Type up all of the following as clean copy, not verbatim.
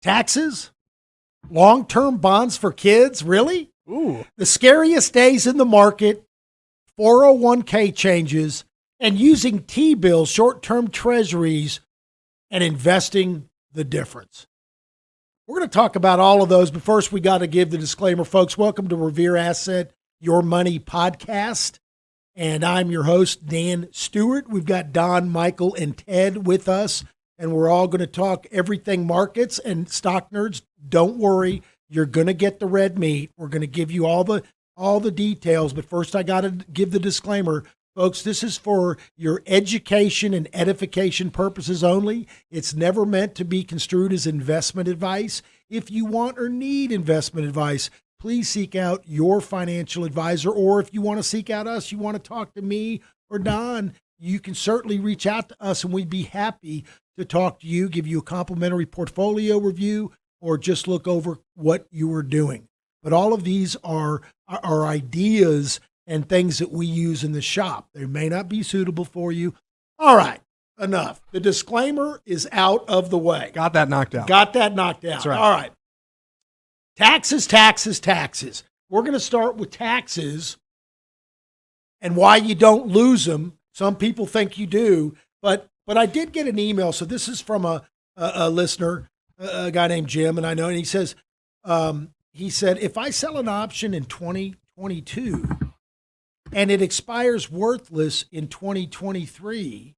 Taxes? Long-term bonds for kids? Really? Ooh. The scariest days in the market, 401k changes, and using T-bills, short-term treasuries, and investing the difference. We're going to talk about all of those, but first we got to give the disclaimer, folks. Welcome to Revere Asset Your Money podcast, and I'm your host, Dan Stewart. We've got Don, Michael, and Ted with us, and we're all going to talk everything markets and stock nerds. Don't worry, you're going to get the red meat. We're going to give you all the details, but first I got to give the disclaimer. Folks, this is for your education and edification purposes only. It's never meant to be construed as investment advice. If you want or need investment advice, please seek out your financial advisor, or if you want to seek out us, you want to talk to me or Don, you can certainly reach out to us and we'd be happy to talk to you, give you a complimentary portfolio review, or just look over what you are doing. But all of these are ideas and things that we use in the shop. They may not be suitable for you. All right, enough. The disclaimer is out of the way. Got that knocked out. That's right. All right. Taxes. We're going to start with taxes and why you don't lose them. Some people think you do, but I did get an email. So this is from a listener, a guy named Jim, and I know, and he said, if I sell an option in 2022 and it expires worthless in 2023,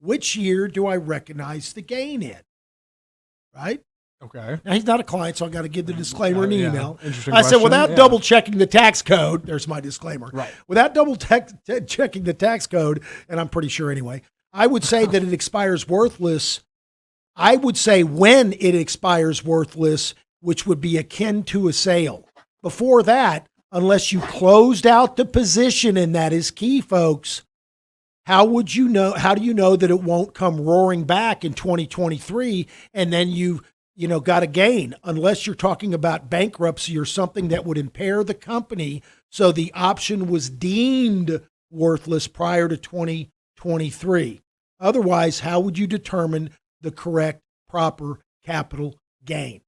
which year do I recognize the gain in? Right? Okay. Now, he's not a client, so I got to give the disclaimer in the email. Interesting I said, question. without double checking the tax code, there's my disclaimer. Right. Without double checking the tax code, and I'm pretty sure anyway, I would say that it expires worthless. I would say when it expires worthless, which would be akin to a sale. Before that, unless you closed out the position, and that is key, folks, how do you know that it won't come roaring back in 2023 and then you got a gain, unless you're talking about bankruptcy or something that would impair the company so the option was deemed worthless prior to 2023. Otherwise, how would you determine the correct, proper capital gain?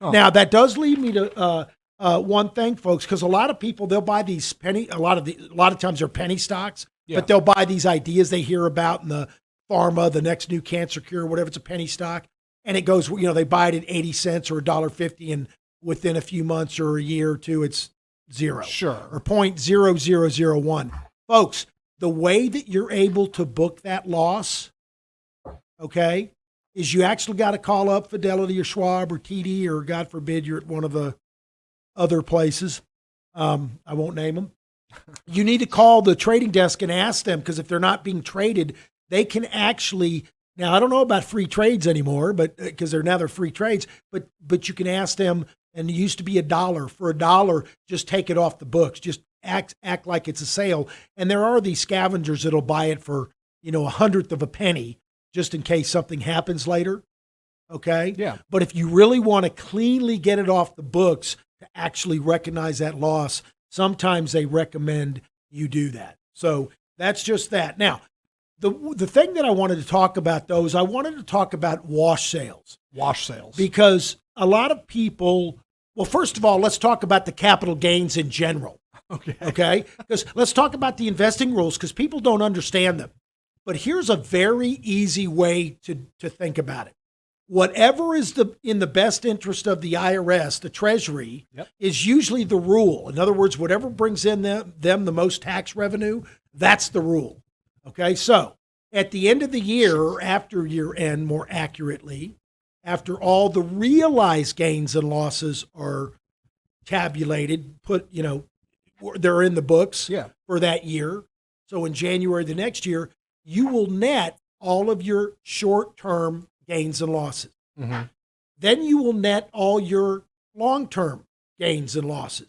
Oh. Now, that does lead me to one thing, folks, because a lot of people, they'll buy these a lot of times they're penny stocks, but they'll buy these ideas they hear about in the pharma, the next new cancer cure, whatever, it's a penny stock. And it goes, they buy it at 80 cents or $1.50, and within a few months or a year or two, it's zero. Sure. Or 0.0001. Folks, the way that you're able to book that loss, okay, is you actually got to call up Fidelity or Schwab or TD, or God forbid you're at one of the other places. I won't name them. You need to call the trading desk and ask them, because if they're not being traded, they can actually, now I don't know about free trades anymore, but because they're free trades, but you can ask them, and it used to be $1. For $1, just take it off the books. Just act like it's a sale. And there are these scavengers that'll buy it for, a hundredth of a penny, just in case something happens later. Okay? Yeah. But if you really want to cleanly get it off the books to actually recognize that loss, sometimes they recommend you do that. So that's just that. Now, the thing that I wanted to talk about, though, is I wanted to talk about wash sales. Wash sales. Because a lot of people, well, first of all, let's talk about the capital gains in general. Okay? Because let's talk about the investing rules, because people don't understand them. But here's a very easy way to think about it. Whatever is in the best interest of the IRS, the Treasury, is usually the rule. In other words, whatever brings in them the most tax revenue, that's the rule. Okay, so at the end of the year, or after year end, more accurately, after all the realized gains and losses are tabulated, they're in the books for that year. So in January the next year, you will net all of your short-term gains and losses. Mm-hmm. Then you will net all your long-term gains and losses.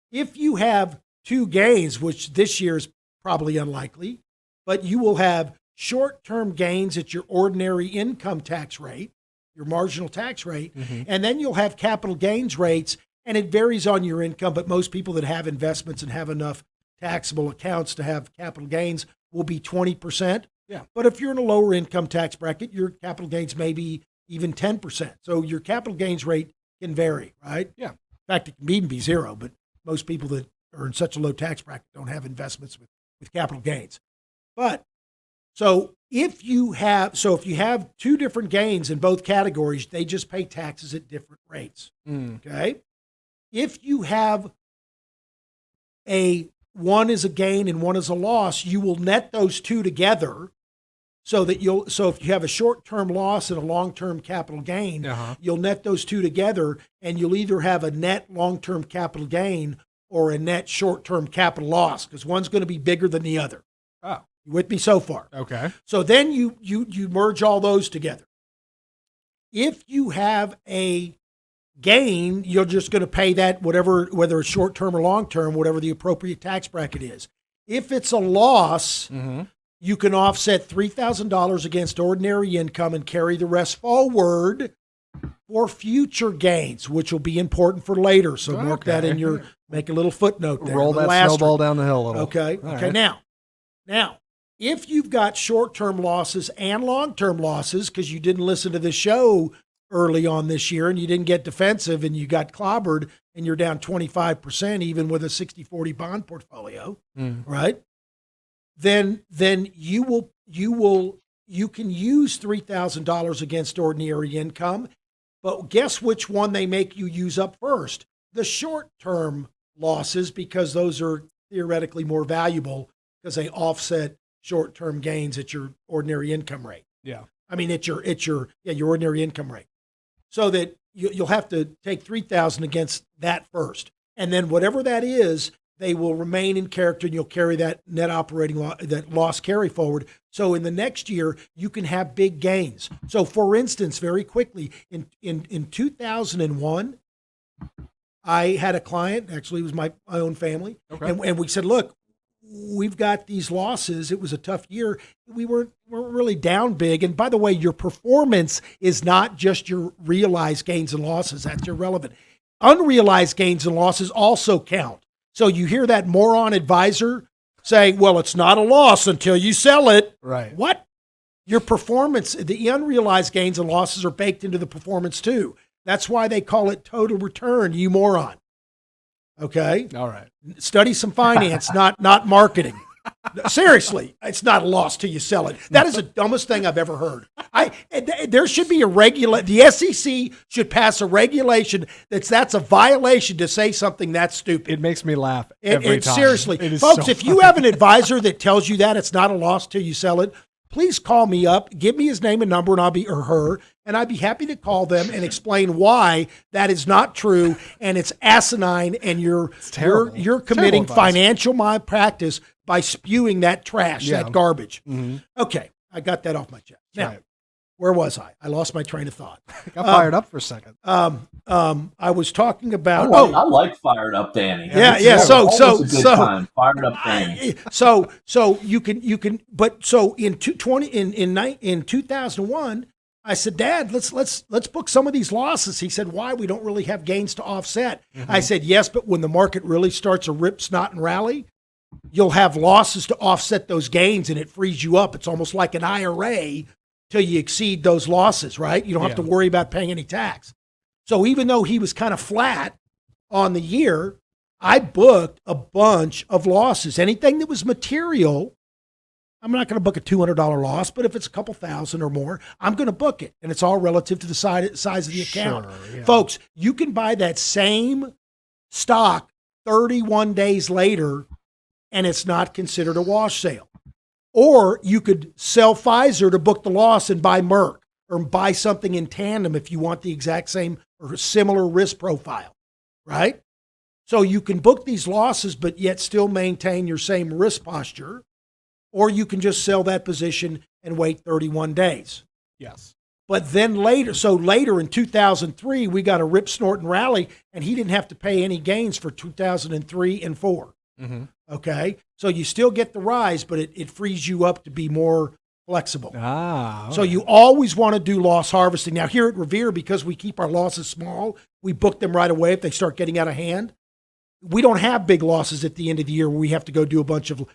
If you have two gains, which this year is probably unlikely, but you will have short-term gains at your ordinary income tax rate, your marginal tax rate, and then you'll have capital gains rates, and it varies on your income, but most people that have investments and have enough taxable accounts to have capital gains will be 20%. Yeah. But if you're in a lower income tax bracket, your capital gains may be even 10%. So your capital gains rate can vary, right? Yeah. In fact, it can even be zero, but most people that are in such a low tax bracket don't have investments with capital gains. But so if you have two different gains in both categories, they just pay taxes at different rates. Okay. If you have one is a gain and one is a loss, you will net those two together so if you have a short-term loss and a long-term capital gain, you'll net those two together and you'll either have a net long-term capital gain or a net short-term capital loss, because one's going to be bigger than the other. Oh. You with me so far? Okay. So then you merge all those together. If you have a gain, you're just going to pay that whether it's short-term or long-term, whatever the appropriate tax bracket is. If it's a loss, you can offset $3,000 against ordinary income and carry the rest forward for future gains, which will be important for later. So mark that in make a little footnote there. Roll that snowball down the hill a little. Okay. All okay. Right. Now, if you've got short-term losses and long-term losses, because you didn't listen to the show early on this year and you didn't get defensive and you got clobbered and you're down 25% even with a 60-40 bond portfolio, right? Then you can use $3,000 against ordinary income, but guess which one they make you use up first? The short-term losses, because those are theoretically more valuable because they offset short-term gains at your ordinary income rate. Yeah. I mean, at your ordinary income rate. So that you'll have to take $3,000 against that first. And then whatever that is, they will remain in character and you'll carry that net operating that loss carry forward. So in the next year, you can have big gains. So for instance, very quickly, in 2001, I had a client, actually it was my own family, and we said, look, we've got these losses. It was a tough year. We weren't really down big. And by the way, your performance is not just your realized gains and losses. That's irrelevant. Unrealized gains and losses also count. So you hear that moron advisor say, well, it's not a loss until you sell it. Right. What? Your performance, the unrealized gains and losses are baked into the performance too. That's why they call it total return, you moron. Okay? All right. Study some finance, not marketing. Seriously, it's not a loss till you sell it. That is the dumbest thing I've ever heard. There should be the SEC should pass a regulation that's a violation to say something that stupid. It makes me laugh every time. Seriously, folks, if you have an advisor that tells you that it's not a loss till you sell it, please call me up, give me his name and number, and I'd be happy to call them and explain why that is not true and it's asinine and you're committing financial malpractice by spewing that trash, that garbage. Okay, I got that off my chest. Now, where was I? I lost my train of thought. Got fired up for a second. I was talking about. I like fired up Danny. Yeah. So fired up Danny. So you can. But so in 2001, I said, Dad, let's book some of these losses. He said, why? We don't really have gains to offset. I said, yes, but when the market really starts to rip, snot, and rally, you'll have losses to offset those gains, and it frees you up. It's almost like an IRA till you exceed those losses, right? You don't have to worry about paying any tax. So even though he was kind of flat on the year, I booked a bunch of losses. Anything that was material, I'm not going to book a $200 loss, but if it's a couple thousand or more, I'm going to book it. And it's all relative to the size of the account. Yeah. Folks, you can buy that same stock 31 days later, and it's not considered a wash sale. Or you could sell Pfizer to book the loss and buy Merck, or buy something in tandem if you want the exact same or similar risk profile, right? So you can book these losses, but yet still maintain your same risk posture, or you can just sell that position and wait 31 days. Yes. But then later in 2003, we got a rip, snort, and rally, and he didn't have to pay any gains for 2003 and 4. Okay, so you still get the rise, but it frees you up to be more flexible. Okay. So you always want to do loss harvesting. Now here at Revere, because we keep our losses small, we book them right away if they start getting out of hand. We don't have big losses at the end of the year where we have to go do a bunch of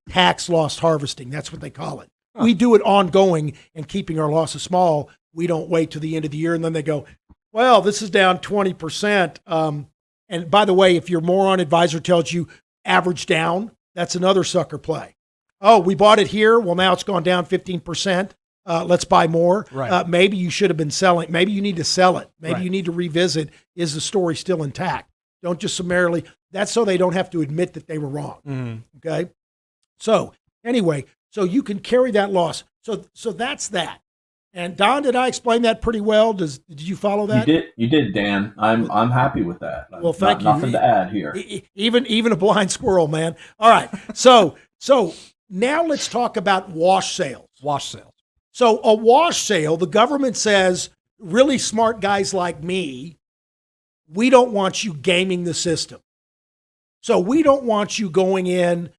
tax loss harvesting. That's what they call it. We do it ongoing and keeping our losses small we don't wait till the end of the year. And then they go, well, this is down 20%. And by the way, if your moron advisor tells you average down, that's another sucker play. Oh, we bought it here. Well, now it's gone down 15%. Let's buy more. Right. Maybe you should have been selling. Maybe you need to sell it. Maybe Right. you need to revisit. Is the story still intact? Don't just summarily. That's so they don't have to admit that they were wrong. Mm-hmm. Okay. So anyway, so you can carry that loss. So that's that. And Don, did I explain that pretty well? Did you follow that? You did, Dan. I'm happy with that. Well, thank you. Nothing to add here. Even a blind squirrel, man. All right. So now let's talk about wash sales. Wash sales. So a wash sale, the government says, really smart guys like me, we don't want you gaming the system. So we don't want you going in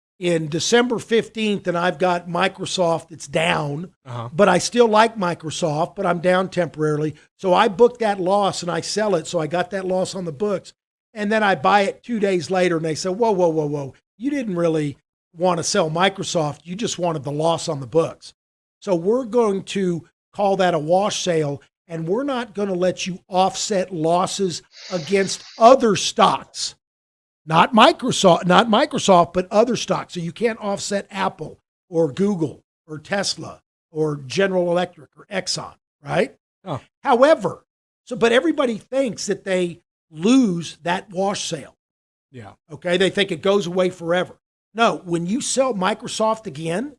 December 15th and I've got Microsoft that's down, but I still like Microsoft, but I'm down temporarily. So I book that loss and I sell it. So I got that loss on the books. And then I buy it 2 days later and they say, whoa. You didn't really want to sell Microsoft. You just wanted the loss on the books. So we're going to call that a wash sale, and we're not going to let you offset losses against other stocks. Not Microsoft, but other stocks. So you can't offset Apple or Google or Tesla or General Electric or Exxon, right? Oh. However, but everybody thinks that they lose that wash sale. Yeah. Okay. They think it goes away forever. No, when you sell Microsoft again,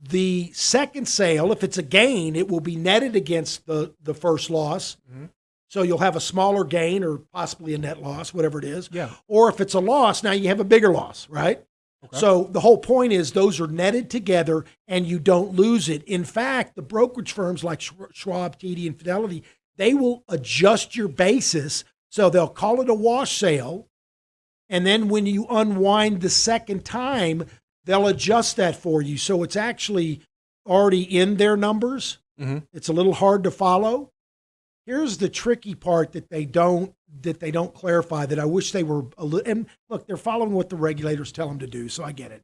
the second sale, if it's a gain, it will be netted against the first loss. Mm-hmm. So you'll have a smaller gain or possibly a net loss, whatever it is. Yeah. Or if it's a loss, now you have a bigger loss, right? Okay. So the whole point is those are netted together and you don't lose it. In fact, the brokerage firms like Schwab, TD, and Fidelity, they will adjust your basis. So they'll call it a wash sale. And then when you unwind the second time, they'll adjust that for you. So it's actually already in their numbers. Mm-hmm. It's a little hard to follow. Here's the tricky part that they don't clarify that I wish they were and look, they're following what the regulators tell them to do, so I get it.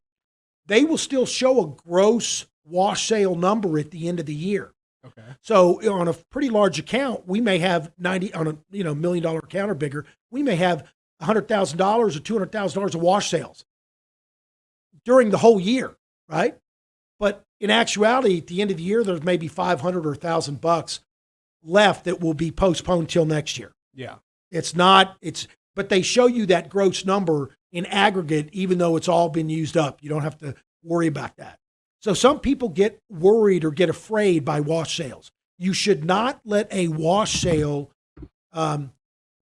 They will still show a gross wash sale number at the end of the year. Okay. So on a pretty large account, we may have 90 on a $1 million account or bigger, we may have $100,000 or $200,000 of wash sales during the whole year, right? But in actuality, at the end of the year, there's maybe $500 or $1,000 left that will be postponed till next year. Yeah. But they show you that gross number in aggregate, even though it's all been used up. You don't have to worry about that. So some people get worried or get afraid by wash sales. You should not let a wash sale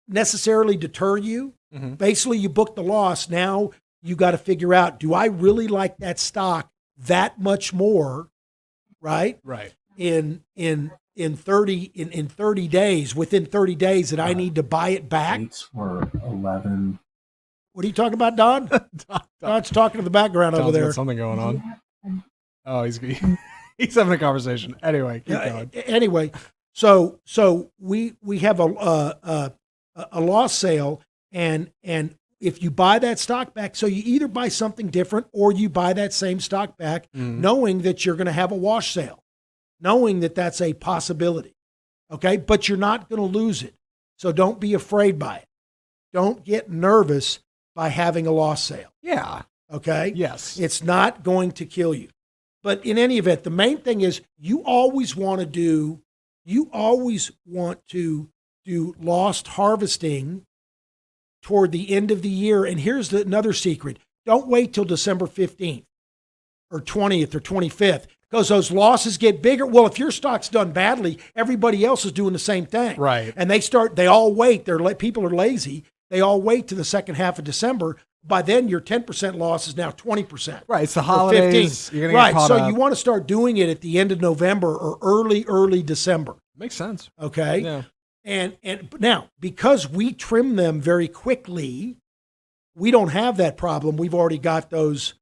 necessarily deter you. Mm-hmm. Basically, you book the loss. Now you got to figure out, do I really like that stock that much more, right? Right. In 30 days, within 30 days that I need to buy it back. Dates were 11. What are you talking about, Don? Don's talking to the background over there. Got something going on. Oh, he's having a conversation. Anyway, keep going. Anyway, so we have a loss sale, and if you buy that stock back, so you either buy something different or you buy that same stock back, knowing that you're going to have a wash sale, knowing that that's a possibility. Okay, but you're not going to lose it, so don't be afraid by it. Don't get nervous by having a loss sale. Yeah. Okay. Yes. It's not going to kill you. But in any event, the main thing is you always want to do lost harvesting toward the end of the year. And here's another secret. Don't wait till December 15th or 20th or 25th because those losses get bigger. Well, if your stock's done badly, everybody else is doing the same thing. Right. And they all wait. People are lazy. They all wait to the second half of December. By then, your 10% loss is now 20%. Right. It's the holidays. You're gonna get caught So up. you want to start doing it at the end of November or early December. Makes sense. Okay. Yeah. And now, because we trim them very quickly, we don't have that problem. We've already got those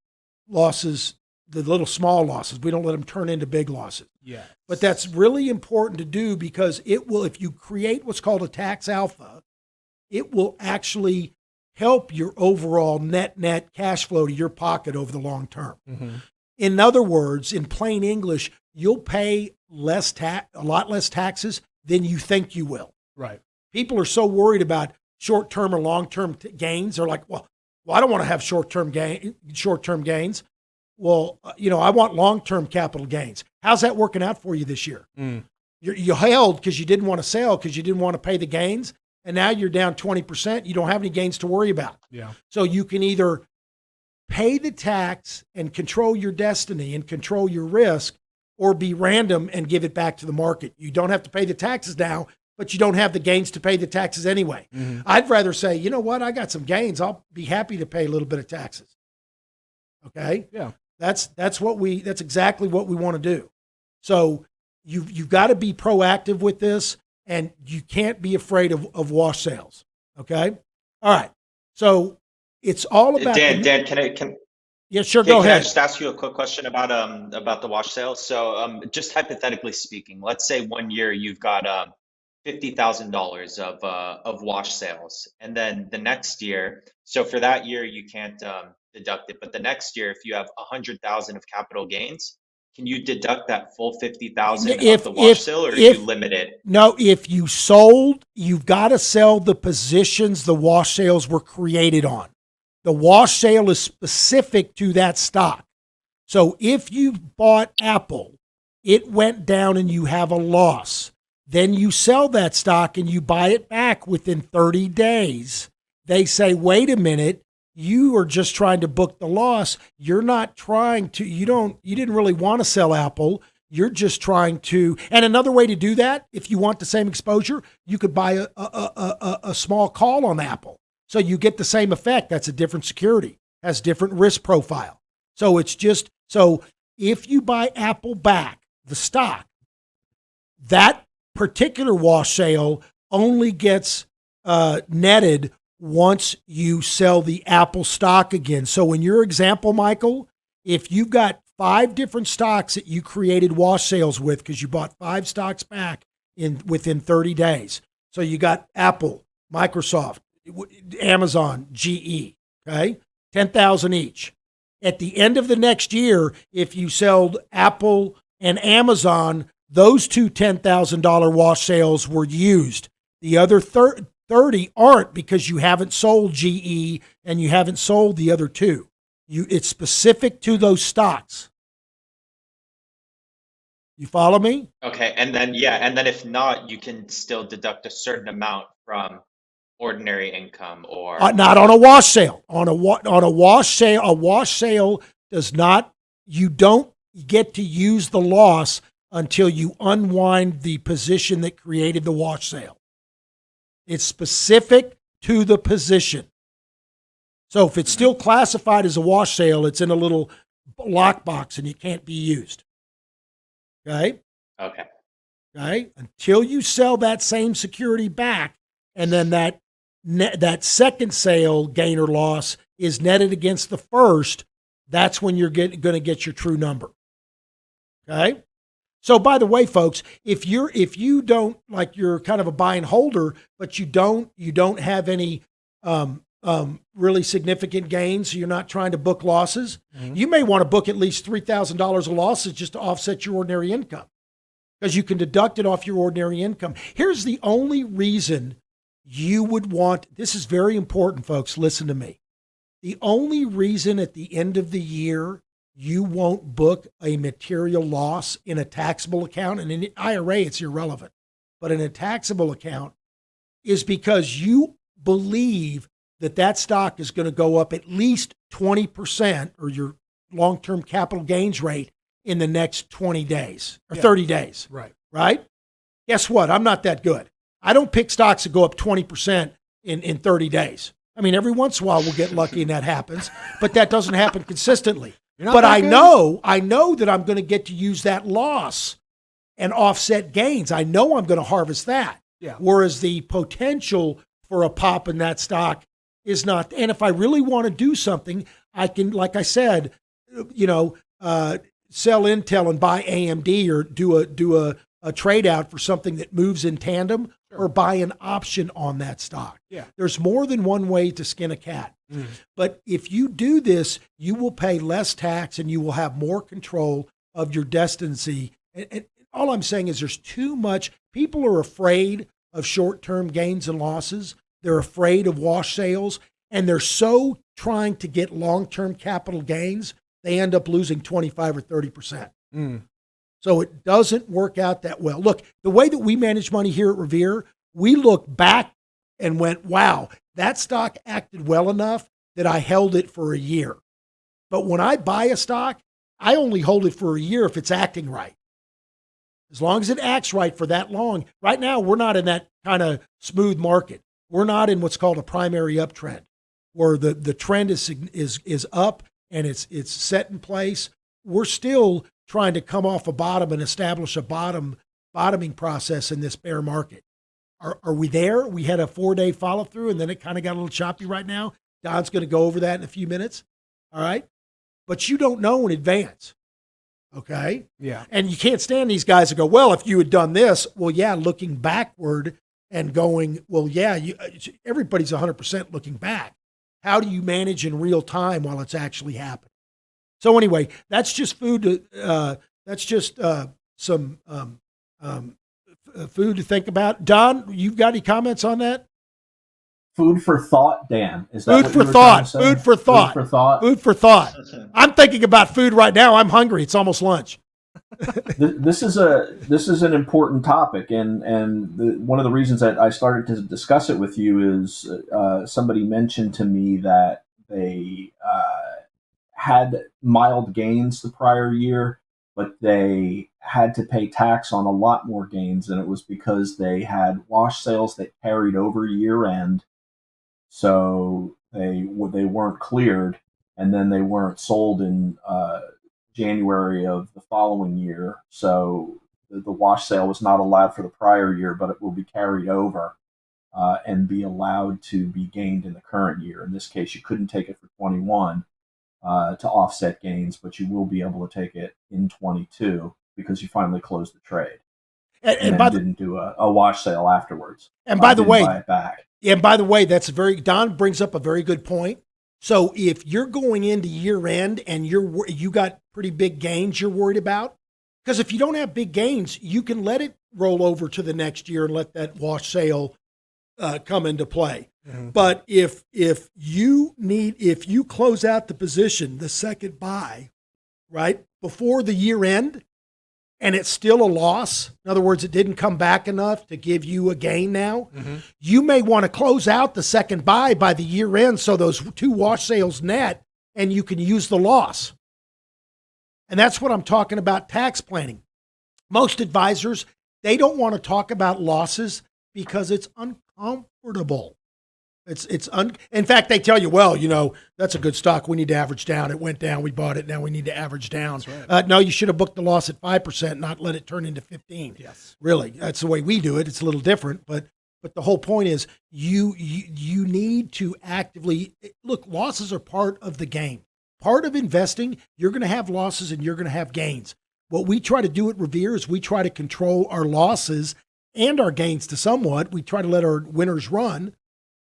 losses, the little small losses. We don't let them turn into big losses. Yeah. But that's really important to do because it will, if you create what's called a tax alpha, it will actually help your overall net cash flow to your pocket over the long term. Mm-hmm. In other words, in plain English, you'll pay a lot less taxes than you think you will. Right. People are so worried about short-term or long-term gains. They're like, well, I don't want to have short-term gains. Well, I want long-term capital gains. How's that working out for you this year? You held because you didn't want to sell because you didn't want to pay the gains, and now you're down 20%. You don't have any gains to worry about. Yeah. So you can either pay the tax and control your destiny and control your risk, or be random and give it back to the market. You don't have to pay the taxes now, but you don't have the gains to pay the taxes anyway. Mm-hmm. I'd rather say, you know what, I got some gains. I'll be happy to pay a little bit of taxes. Okay? Yeah. That's exactly what we want to do. So you've got to be proactive with this, and you can't be afraid of wash sales. Okay? All right. So it's all about Dan, can yeah, sure. Go ahead. Can I just ask you a quick question about the wash sale? So just hypothetically speaking, let's say one year you've got $50,000 of wash sales, and then the next year, so for that year you can't deduct it, but the next year, if you have 100,000 of capital gains, can you deduct that full 50,000 of the wash sale, or are you limited? No, if you sold, you've got to sell the positions the wash sales were created on. The wash sale is specific to that stock. So if you bought Apple, it went down and you have a loss. Then you sell that stock and you buy it back within 30 days. They say, wait a minute, you are just trying to book the loss. You're not trying to, you didn't really want to sell Apple. You're just trying to, and another way to do that, if you want the same exposure, you could buy a small call on Apple. So you get the same effect. That's a different security, has different risk profile. So it's just, so if you buy Apple back, the stock, that particular wash sale only gets netted once you sell the Apple stock again. So in your example, Michael, if you've got 5 different stocks that you created wash sales with because you bought 5 stocks back within 30 days. So you got Apple, Microsoft, Amazon, GE, okay? 10,000 each. At the end of the next year, if you sold Apple and Amazon, those two $10,000 wash sales were used. The other 30 aren't because you haven't sold GE and you haven't sold the other 2. It's specific to those stocks. You follow me? Okay, and then if not, you can still deduct a certain amount from ordinary income, or not on a wash sale. On a wash sale does not. You don't get to use the loss until you unwind the position that created the wash sale. It's specific to the position. So if it's still classified as a wash sale, it's in a little lockbox and it can't be used. Okay? Okay. Until you sell that same security back, and then that second sale, gain or loss, is netted against the first, that's when you're going to get your true number. Okay? So by the way, folks, if you don't, like, you're kind of a buy and holder, but you don't have any really significant gains, so you're not trying to book losses, you may want to book at least $3,000 of losses just to offset your ordinary income, because you can deduct it off your ordinary income. Here's the only reason you would want, this is very important, folks, listen to me. The only reason at the end of the year you won't book a material loss in a taxable account, and in an IRA it's irrelevant, but in a taxable account, is because you believe that stock is going to go up at least 20%, or your long-term capital gains rate, in the next 20 days or 30 days. Right? Guess what? I'm not that good. I don't pick stocks that go up 20% in 30 days. I mean, every once in a while we'll get lucky and that happens, but that doesn't happen consistently. But I know that I'm going to get to use that loss and offset gains. I know I'm going to harvest that. Yeah. Whereas the potential for a pop in that stock is not. And if I really want to do something, I can, like I said, sell Intel and buy AMD, or do a trade out for something that moves in tandem, or buy an option on that stock. Yeah. There's more than one way to skin a cat. But if you do this, you will pay less tax and you will have more control of your destiny And all I'm saying is there's too much. People are afraid of short-term gains and losses. They're afraid of wash sales, and they're so trying to get long-term capital gains, they end up losing 25 or 30%. So it doesn't work out that well. Look, the way that we manage money here at Revere, we look back and went, wow, that stock acted well enough that I held it for a year. But when I buy a stock, I only hold it for a year if it's acting right. As long as it acts right for that long. Right now, we're not in that kind of smooth market. We're not in what's called a primary uptrend, where the trend is up and it's set in place. We're still trying to come off a bottom and establish a bottoming process in this bear market. Are we there? We had a 4-day follow through, and then it kind of got a little choppy right now. Don's going to go over that in a few minutes. All right, but you don't know in advance. Okay. Yeah. And you can't stand these guys that go, well, if you had done this, well, yeah, looking backward and going, well, yeah, everybody's 100% looking back. How do you manage in real time while it's actually happening? So anyway, that's just food. That's just some food to think about. Don, you've got any comments on that? Food for thought, Dan. Is that Food for thought. Food for thought. Food for thought. Food for thought. I'm thinking about food right now. I'm hungry. It's almost lunch. This is an important topic, and one of the reasons that I started to discuss it with you is somebody mentioned to me that they had mild gains the prior year, but they had to pay tax on a lot more gains, and it was because they had wash sales that carried over year end, so they weren't cleared, and then they weren't sold in January of the following year. So the wash sale was not allowed for the prior year, but it will be carried over and be allowed to be gained in the current year. In this case, you couldn't take it for 21 to offset gains, but you will be able to take it in 22 because you finally closed the trade and then didn't do a wash sale afterwards. And by the way, buy it back. And by the way, Don brings up a very good point. So if you're going into year end and you got pretty big gains you're worried about, because if you don't have big gains, you can let it roll over to the next year and let that wash sale come into play. Mm-hmm. But if you close out the position, the second buy, right, before the year end, and it's still a loss, in other words, it didn't come back enough to give you a gain now, you may want to close out the second buy by the year end so those two wash sales net and you can use the loss. And that's what I'm talking about tax planning. Most advisors, they don't want to talk about losses because it's uncomfortable. In fact, they tell you, well, that's a good stock. We need to average down. It went down. We bought it. Now we need to average down. That's right. No, you should have booked the loss at 5%, not let it turn into 15. Yes. Really. That's the way we do it. It's a little different, but the whole point is you need to actively look. Losses are part of the game. Part of investing, you're going to have losses and you're going to have gains. What we try to do at Revere is we try to control our losses and our gains to somewhat. We try to let our winners run.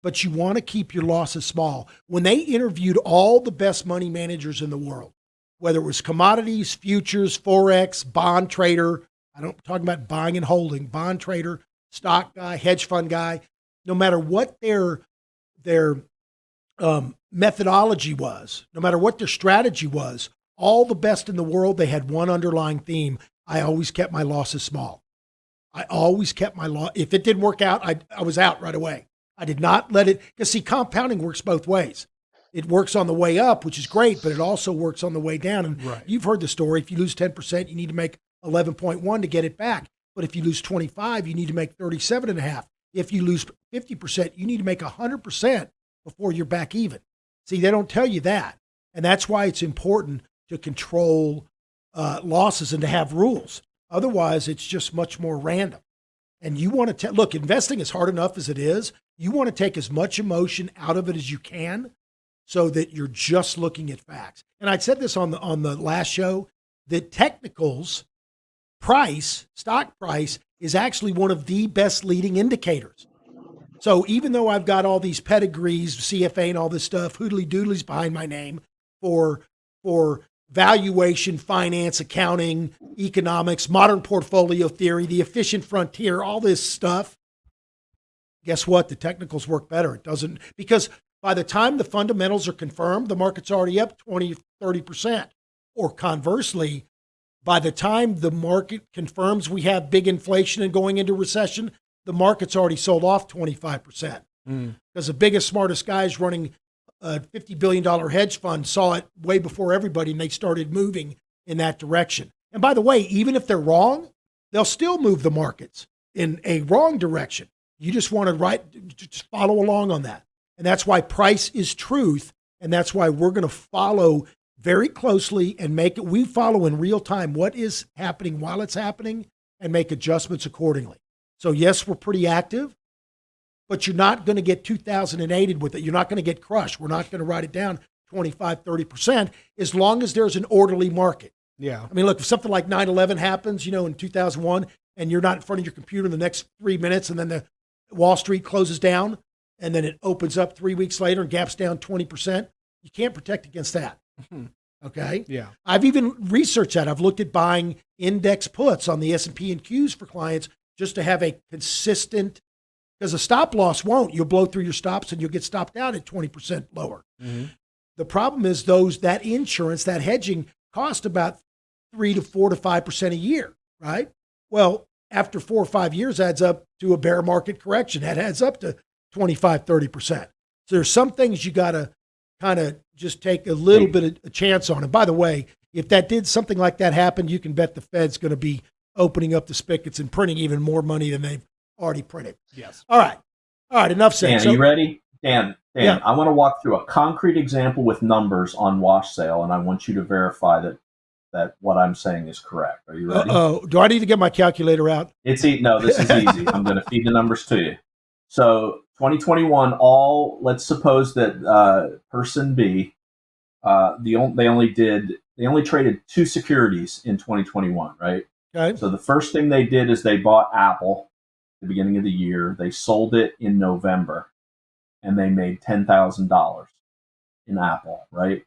But you want to keep your losses small. When they interviewed all the best money managers in the world, whether it was commodities, futures, Forex, bond trader, I'm talking about buying and holding, bond trader, stock guy, hedge fund guy, no matter what their methodology was, no matter what their strategy was, all the best in the world, they had one underlying theme. I always kept my losses small. I always kept my loss. If it didn't work out, I was out right away. I did not let it, because see, compounding works both ways. It works on the way up, which is great, but it also works on the way down. And You've heard the story. If you lose 10%, you need to make 11.1 to get it back. But if you lose 25, you need to make 37.5. If you lose 50%, you need to make 100% before you're back even. See, they don't tell you that. And that's why it's important to control losses and to have rules. Otherwise, it's just much more random. And you want to look, investing is hard enough as it is. You want to take as much emotion out of it as you can so that you're just looking at facts. And I said this on the last show, that technicals stock price is actually one of the best leading indicators. So even though I've got all these pedigrees, CFA and all this stuff, hoodly doodlies behind my name for valuation, finance, accounting, economics, modern portfolio theory, the efficient frontier, all this stuff. Guess what? The technicals work better. It doesn't, because by the time the fundamentals are confirmed, the market's already up 20, 30%. Or conversely, by the time the market confirms we have big inflation and going into recession, the market's already sold off 25%. Because the biggest, smartest guys running a $50 billion hedge fund saw it way before everybody, and they started moving in that direction. And by the way, even if they're wrong, they'll still move the markets in a wrong direction. You just want to just follow along on that. And that's why price is truth. And that's why we're going to follow very closely and we follow in real time what is happening while it's happening and make adjustments accordingly. So yes, we're pretty active, but you're not going to get 2008 with it. You're not going to get crushed. We're not going to write it down 25, 30% as long as there's an orderly market. Yeah. I mean, look, if something like 9/11 happens, in 2001, and you're not in front of your computer in the next 3 minutes, and then the Wall Street closes down, and then it opens up 3 weeks later and gaps down 20%, you can't protect against that. Okay? Yeah. I've even researched that. I've looked at buying index puts on the S&P and Qs for clients just to have a consistent, because a stop loss won't. You'll blow through your stops and you'll get stopped out at 20% lower. The problem is that insurance, that hedging cost about 3 to 4 to 5% a year, right? Well, after 4 or 5 years adds up to a bear market correction. That adds up to 25, 30%. So there's some things you got to kind of just take a little bit of a chance on. And by the way, if something like that happened, you can bet the Fed's going to be opening up the spigots and printing even more money than they've already printed. Yes. All right, enough said. Dan, are you ready? Dan, Yeah. I want to walk through a concrete example with numbers on wash sale, and I want you to verify that what I'm saying is correct. Are you ready? Do I need to get my calculator out? No, this is easy. I'm going to feed the numbers to you. So 2021, let's suppose that person B, they only traded 2 securities in 2021, right? Okay. So the first thing they did is they bought Apple at the beginning of the year. They sold it in November, and they made $10,000 in Apple, right?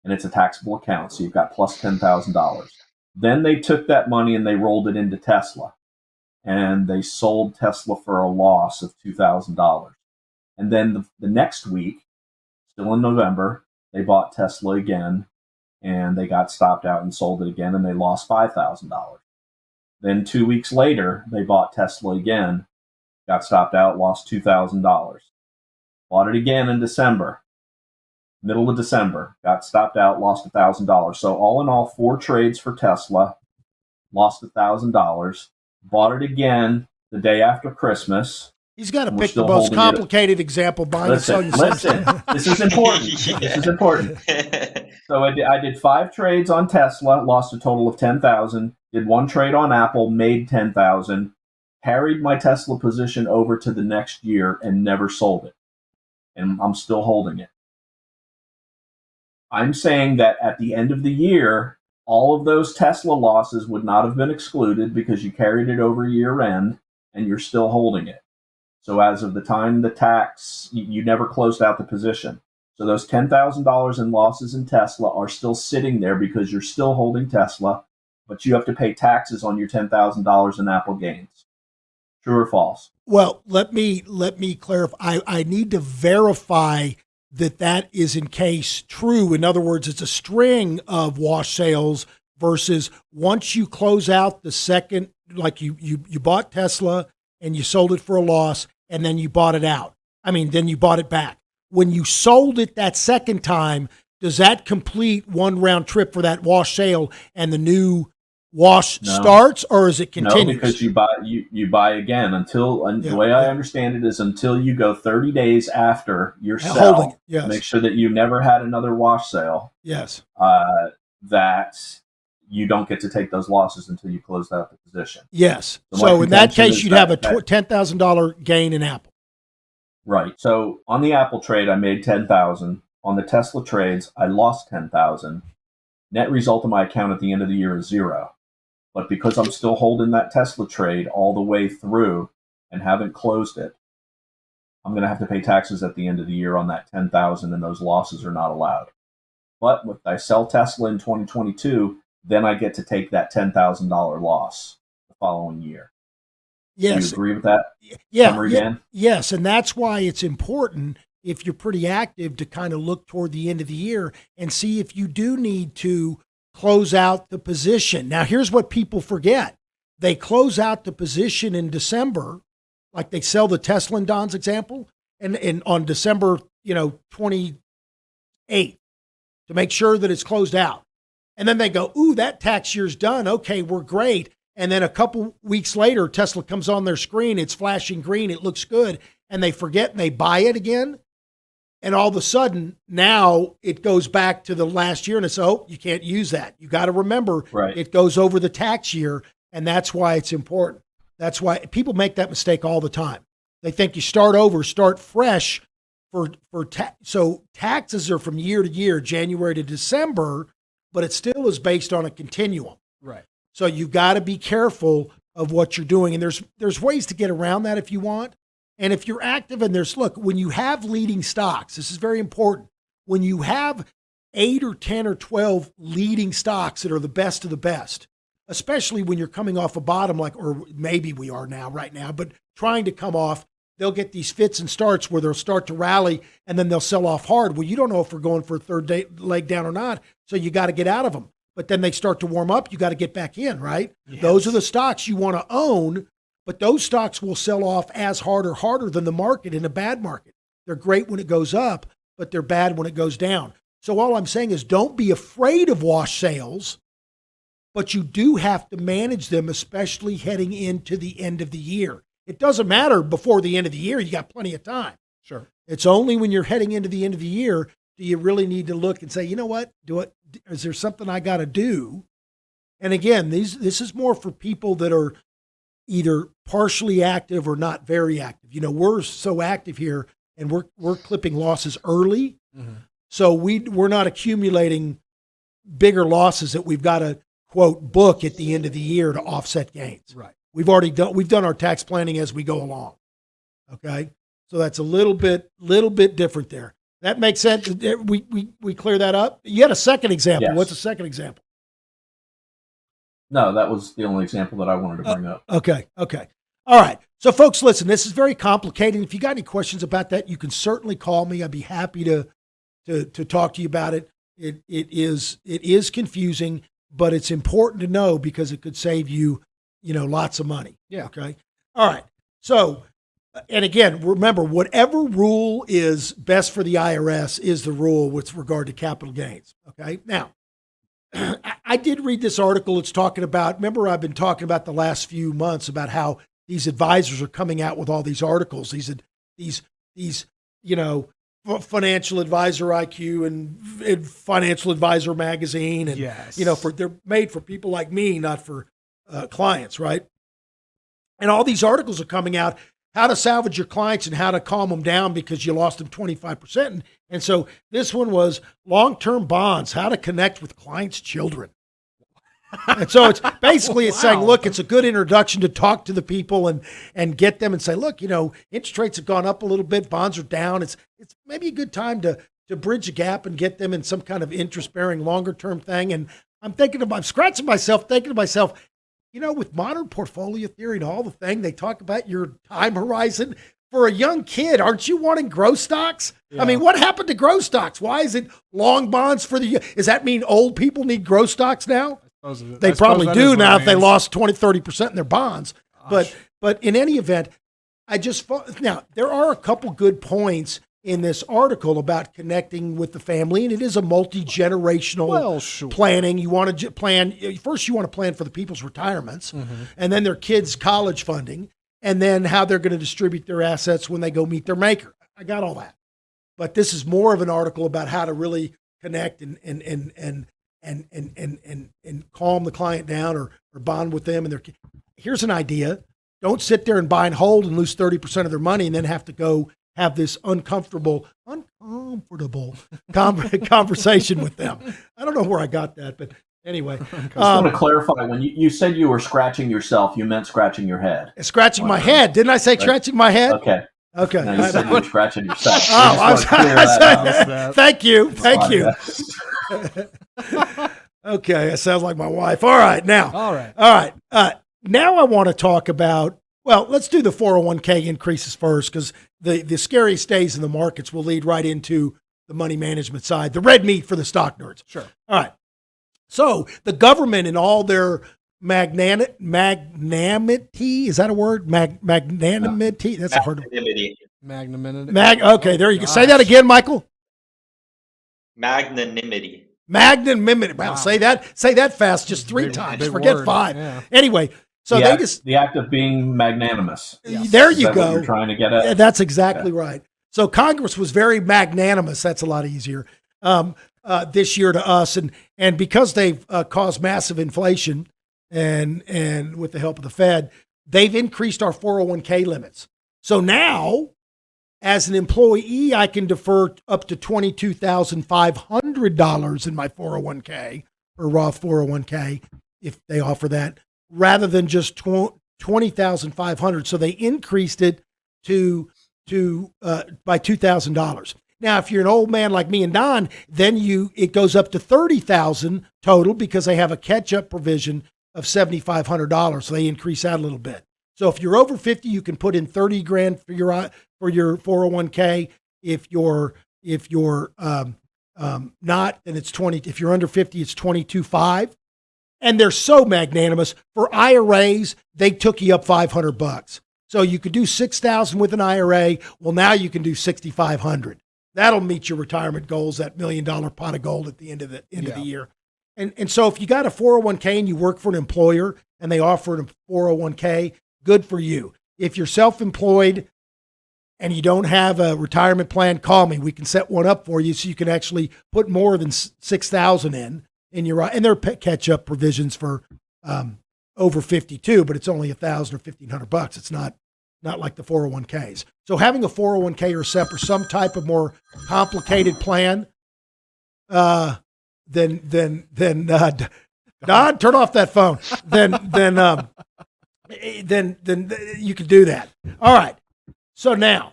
And it's a taxable account, so you've got plus $10,000. Then they took that money and they rolled it into Tesla, and they sold Tesla for a loss of $2,000. And then the next week, still in November, they bought Tesla again, and they got stopped out and sold it again, and they lost $5,000. Then 2 weeks later, they bought Tesla again, got stopped out, lost $2,000. Bought it again in December, middle of December, got stopped out, lost $1,000. So all in all, 4 trades for Tesla, lost $1,000. Bought it again the day after Christmas. He's got to pick the most complicated example. Buying and selling. Listen. This is important. This is important. So I did 5 trades on Tesla, lost a total of $10,000. Did 1 trade on Apple, made $10,000. Carried my Tesla position over to the next year and never sold it. And I'm still holding it. I'm saying that at the end of the year, all of those Tesla losses would not have been excluded because you carried it over year end and you're still holding it. So as of the time the tax, you never closed out the position. So those $10,000 in losses in Tesla are still sitting there because you're still holding Tesla, but you have to pay taxes on your $10,000 in Apple gains. True or false? Well, let me clarify. I need to verify that is in case true. In other words, it's a string of wash sales versus once you close out the second, like you bought Tesla and you sold it for a loss and then you bought it out. Then you bought it back. When you sold it that second time, does that complete one round trip for that wash sale and the new wash starts, or is it continuous? No, because you buy again the way I understand it is until you go 30 days after your sell, make sure that you never had another wash sale. Yes. That you don't get to take those losses until you closed out the position. Yes. So in that case, you'd have a $10,000 gain in Apple. Right. So on the Apple trade, I made $10,000. On the Tesla trades, I lost $10,000. Net result of my account at the end of the year is 0. But because I'm still holding that Tesla trade all the way through and haven't closed it, I'm going to have to pay taxes at the end of the year on that $10,000, and those losses are not allowed. But if I sell Tesla in 2022, then I get to take that $10,000 loss the following year. Yes. Do you agree with that? Yeah. Dan? Yes. And that's why it's important, if you're pretty active, to kind of look toward the end of the year and see if you do need to close out the position. Now, here's what people forget. They close out the position in December, like they sell the Tesla in Don's example, and on December, 28th, to make sure that it's closed out. And then they go, ooh, that tax year's done. Okay, we're great. And then a couple weeks later, Tesla comes on their screen. It's flashing green. It looks good. And they forget and they buy it again. And all of a sudden, now it goes back to the last year and it's, oh, you can't use that. You got to remember, It goes over the tax year. And that's why it's important. That's why people make that mistake all the time. They think you start over, start fresh so taxes are from year to year, January to December, but it still is based on a continuum. Right. So you've got to be careful of what you're doing. And there's ways to get around that if you want. And if you're active and when you have leading stocks, this is very important. When you have 8 or 10 or 12 leading stocks that are the best of the best, especially when you're coming off a bottom, or maybe we are right now, but trying to come off, they'll get these fits and starts where they'll start to rally and then they'll sell off hard. Well, you don't know if we're going for a third leg down or not, so you got to get out of them. But then they start to warm up, you got to get back in, right? Yes. Those are the stocks you want to own, but those stocks will sell off as hard or harder than the market in a bad market. They're great when it goes up, but they're bad when it goes down. So all I'm saying is don't be afraid of wash sales, but you do have to manage them, especially heading into the end of the year. It doesn't matter before the end of the year. You got plenty of time. Sure. It's only when you're heading into the end of the year do you really need to look and say, you know what? Is there something I got to do? And again, this is more for people that are either partially active or not very active. We're so active here and we're clipping losses early. Mm-hmm. So we're not accumulating bigger losses that we've got to, quote, book at the end of the year to offset gains. Right. We've done our tax planning as we go along. Okay. So that's a little bit different there. That makes sense. We clear that up. You had a second example. Yes. What's a second example? No, that was the only example that I wanted to bring up. Okay. All right. So folks, listen, this is very complicated. If you got any questions about that, you can certainly call me. I'd be happy to talk to you about it. It is confusing, but it's important to know because it could save you, lots of money. Yeah. Okay. All right. So, and again, remember, whatever rule is best for the IRS is the rule with regard to capital gains. Okay. Now, I did read this article. It's talking about, remember, I've been talking about the last few months about how these advisors are coming out with all these articles, these Financial Advisor IQ and Financial Advisor magazine. And, yes. They're made for people like me, not for clients, right? And all these articles are coming out, how to salvage your clients and how to calm them down because you lost them 25%. And so this one was long-term bonds, how to connect with clients' children. And so it's basically it's saying, look, it's a good introduction to talk to the people and get them and say, look, interest rates have gone up a little bit, bonds are down. It's maybe a good time to bridge a gap and get them in some kind of interest-bearing longer-term thing. And I'm scratching myself, thinking to myself, with modern portfolio theory and all the thing, they talk about your time horizon. For a young kid, aren't you wanting growth stocks? Yeah. I mean, what happened to growth stocks? Why is it long bonds for does that mean old people need growth stocks now? They probably do now if they lost 20, 30% in their bonds. Gosh. But in any event, now there are a couple good points in this article about connecting with the family, and it is a multi-generational planning. You want to plan, first you want to plan for the people's retirements, and then their kids' college funding, and then how they're going to distribute their assets when they go meet their maker. I got all that. But this is more of an article about how to really connect and calm the client down or bond with them and their kids. Here's an idea. Don't sit there and buy and hold and lose 30% of their money and then have to go have this uncomfortable conversation with them. I don't know where I got that, but anyway. I just want to clarify, when you said you were scratching yourself, you meant scratching your head. Scratching my head. Didn't I say scratching my head? Okay. Okay. Now you said you were scratching yourself. So Oh, I was, thank you. Thank you. Okay, that sounds like my wife. All right, now. All right. Now I want to talk about, well, let's do the 401k increases first, because the scariest days in the markets will lead right into the money management side, the red meat for the stock nerds. Sure. All right. So the government and all their magnanimity, is that a word? Magnanimity? That's a hard word. Magnanimity. Okay, there you go. Say that again, Michael. Magnanimity. Magnanimity. Wow, Wow. say that fast just three times. big Forget word. 5. Yeah. Anyway, so the act of being magnanimous. There Is you that go. what you're trying to get at? Yeah, that's exactly right. So Congress was very magnanimous. That's a lot easier this year to us, and because they've caused massive inflation, and with the help of the Fed, they've increased our 401k limits. So now, as an employee, I can defer up to $22,500 in my 401k or Roth 401k if they offer that, rather than just $20,500. So they increased it to by $2,000. Now, if you're an old man like me and Don, then it goes up to $30,000 total because they have a catch-up provision of $7,500. So they increase that a little bit. So if you're over 50, you can put in 30 grand for your 401k. If you're not, then it's 20. If you're under 50, it's 22.5. And they're so magnanimous. For IRAs, they took you up $500. So you could do 6,000 with an IRA. Well, now you can do 6,500. That'll meet your retirement goals, that $1 million pot of gold at the end of the year. And so if you got a 401k and you work for an employer and they offer a 401k, good for you. If you're self-employed and you don't have a retirement plan, call me. We can set one up for you so you can actually put more than 6,000 in your, and there are catch-up provisions for over 52, but it's only $1,000 or $1,500. It's not like the 401ks. So having a 401k or SEP or some type of more complicated plan, then Don, turn off that phone. Then you could do that. All right. So now,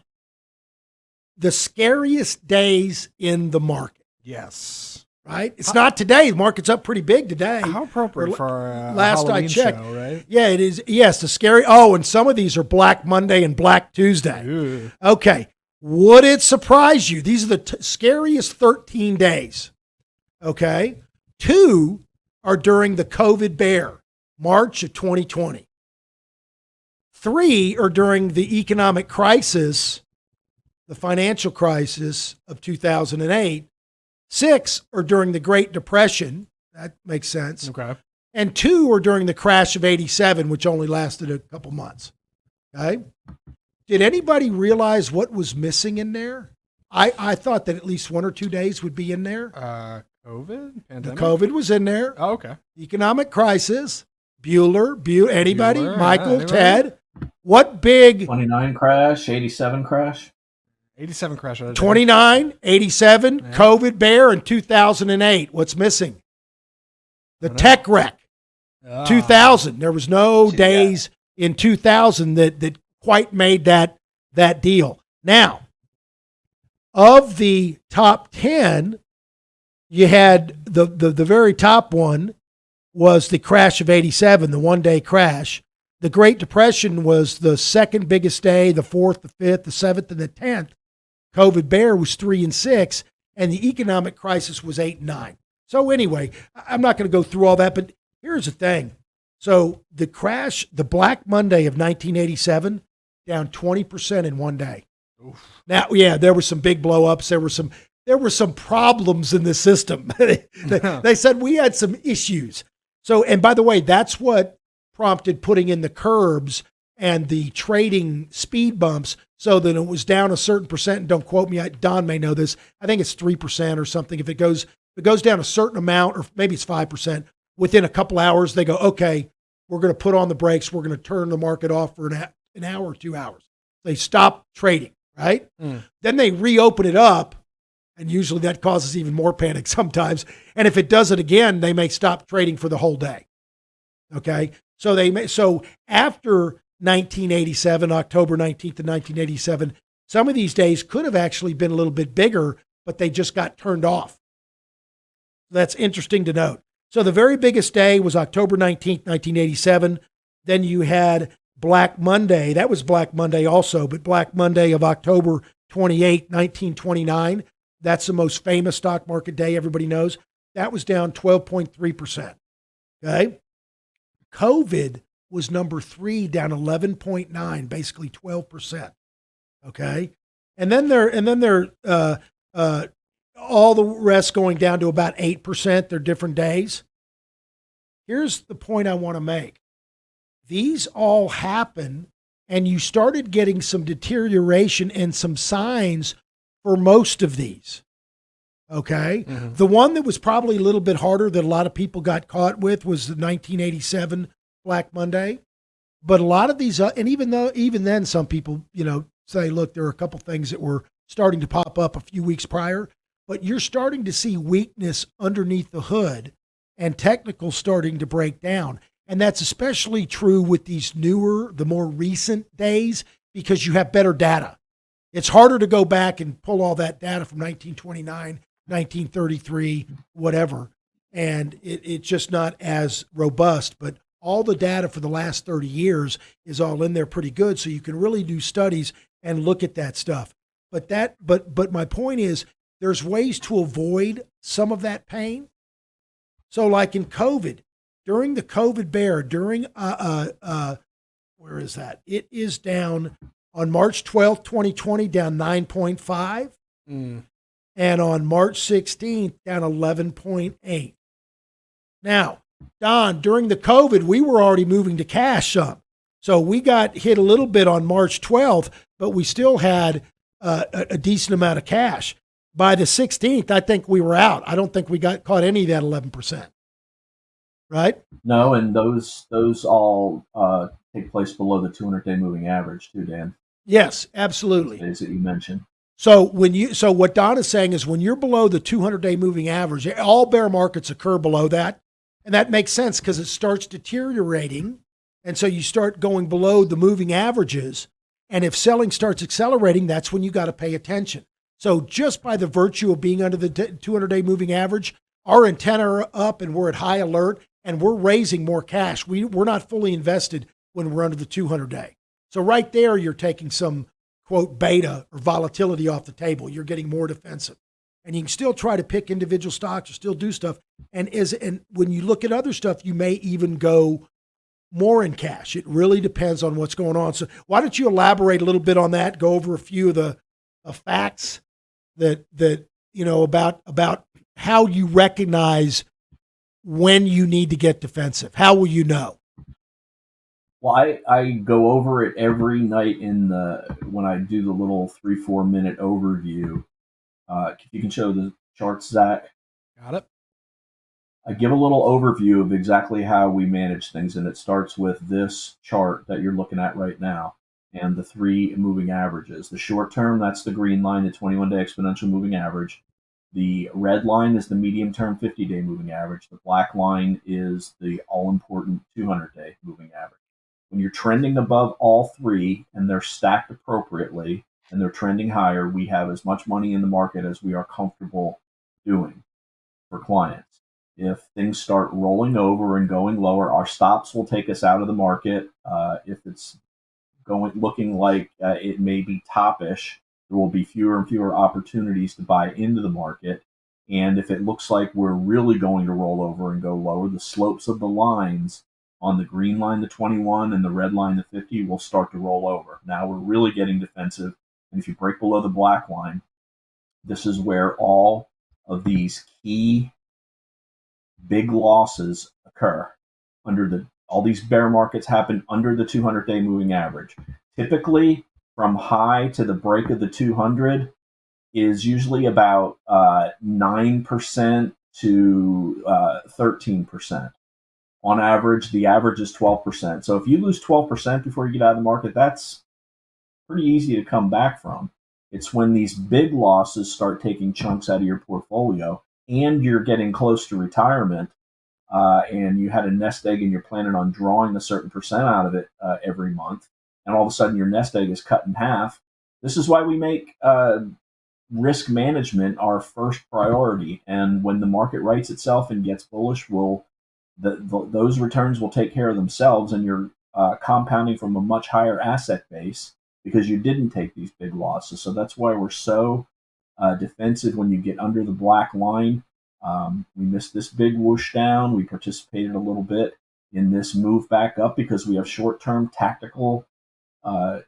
the scariest days in the market. Yes. Right? It's not today. The market's up pretty big today. How appropriate for a last Halloween I checked. show, right? Yeah, it is. Yes, the scary. Oh, and some of these are Black Monday and Black Tuesday. Ooh. Okay. Would it surprise you? These are the scariest 13 days. Okay. 2 are during the COVID bear, March of 2020. 3 are during the economic crisis, the financial crisis of 2008. 6 are during the Great Depression. That makes sense. Okay. And 2 are during the crash of 87, which only lasted a couple months. Okay. Did anybody realize what was missing in there? I thought that at least 1 or 2 days would be in there. COVID? Pandemic? The COVID was in there. Oh, okay. Economic crisis. Bueller, anybody? Bueller, Michael, anybody? Ted? What big 29 crash, 87 crash. 87 crash. 29, 87, Yeah. COVID bear, and 2008. What's missing? The tech wreck. 2000. There was no days in 2000 that quite made that deal. Now, of the top 10, you had the very top one was the crash of 87, the one-day crash. The Great Depression was the second biggest day, the 4th, the 5th, the 7th, and the 10th. COVID bear was 3 and 6, and the economic crisis was 8 and 9. So anyway, I'm not going to go through all that, but here's the thing. So the crash, the Black Monday of 1987, down 20% in one day. Oof. Now, yeah, there were some big blow-ups. There were some problems in the system. They said we had some issues. So, and by the way, that's what prompted putting in the curbs and the trading speed bumps so that it was down a certain percent. And don't quote me, Don may know this. I think it's 3% or something. If it goes down a certain amount, or maybe it's 5%, within a couple hours, they go, okay, we're going to put on the brakes. We're going to turn the market off for an hour or 2 hours. They stop trading, right? Then they reopen it up. And usually that causes even more panic sometimes. And if it does it again, they may stop trading for the whole day. Okay. So after 1987, October 19th of 1987, Some of these days could have actually been a little bit bigger, but they just got turned off. That's interesting to note. So the very biggest day was October 19th, 1987. Then you had Black Monday. That was Black Monday also, but Black Monday of October 28th, 1929. That's the most famous stock market day everybody knows. That was down 12.3%. Okay. COVID was number 3, down 11.9, basically 12%. Okay. And then all the rest going down to about 8%. They're different days. Here's the point I want to make. These all happen, and you started getting some deterioration and some signs for most of these. Okay. Mm-hmm. The one that was probably a little bit harder that a lot of people got caught with was the 1987 Black Monday. But a lot of these, and even then, some people, say, look, there are a couple things that were starting to pop up a few weeks prior, but you're starting to see weakness underneath the hood and technical starting to break down. And that's especially true with these newer, the more recent days, because you have better data. It's harder to go back and pull all that data from 1929, 1933, whatever. And it's just not as robust, but all the data for the last 30 years is all in there pretty good. So you can really do studies and look at that stuff. But my point is, there's ways to avoid some of that pain. So like in COVID, during the COVID bear, where is that? It is down on March 12th, 2020, down 9.5. And on March 16th, down 11.8. Now, Don, during the COVID, we were already moving to cash some. So we got hit a little bit on March 12th, but we still had a decent amount of cash. By the 16th, I think we were out. I don't think we got caught any of that 11%. Right? No, and those all take place below the 200-day moving average too, Dan. Yes, absolutely. Days that you mentioned. So what Don is saying is when you're below the 200-day moving average, all bear markets occur below that. And that makes sense because it starts deteriorating. And so you start going below the moving averages. And if selling starts accelerating, that's when you got to pay attention. So just by the virtue of being under the 200-day moving average, our antenna are up and we're at high alert and we're raising more cash. We're not fully invested when we're under the 200-day. So right there, you're taking some, quote, beta or volatility off the table. You're getting more defensive. And you can still try to pick individual stocks or still do stuff. And when you look at other stuff, you may even go more in cash. It really depends on what's going on. So why don't you elaborate a little bit on that? Go over a few of the facts that about how you recognize when you need to get defensive. How will you know? Well, I go over it every night when I do the little 3-4 minute overview. If you can show the charts, Zach. Got it. I give a little overview of exactly how we manage things, and it starts with this chart that you're looking at right now and the 3 moving averages. The short term, that's the green line, the 21-day exponential moving average. The red line is the medium term 50-day moving average. The black line is the all-important 200-day moving average. When you're trending above all 3 and they're stacked appropriately and they're trending higher, we have as much money in the market as we are comfortable doing for clients. If things start rolling over and going lower, our stops will take us out of the market. If it's looking like it may be toppish, there will be fewer and fewer opportunities to buy into the market. And if it looks like we're really going to roll over and go lower, the slopes of the lines on the green line, the 21, and the red line, the 50, will start to roll over. Now we're really getting defensive. And if you break below the black line, this is where all of these key big losses occur. All these bear markets happen under the 200-day moving average. Typically, from high to the break of the 200 is usually about 9% to 13%. On average, the average is 12%. So if you lose 12% before you get out of the market, that's pretty easy to come back from. It's when these big losses start taking chunks out of your portfolio and you're getting close to retirement and you had a nest egg and you're planning on drawing a certain percent out of it every month, and all of a sudden your nest egg is cut in half, this is why we make risk management our first priority. And when the market rights itself and gets bullish, those returns will take care of themselves, and you're compounding from a much higher asset base because you didn't take these big losses. So that's why we're so defensive when you get under the black line. We missed this big whoosh down. We participated a little bit in this move back up because we have short-term tactical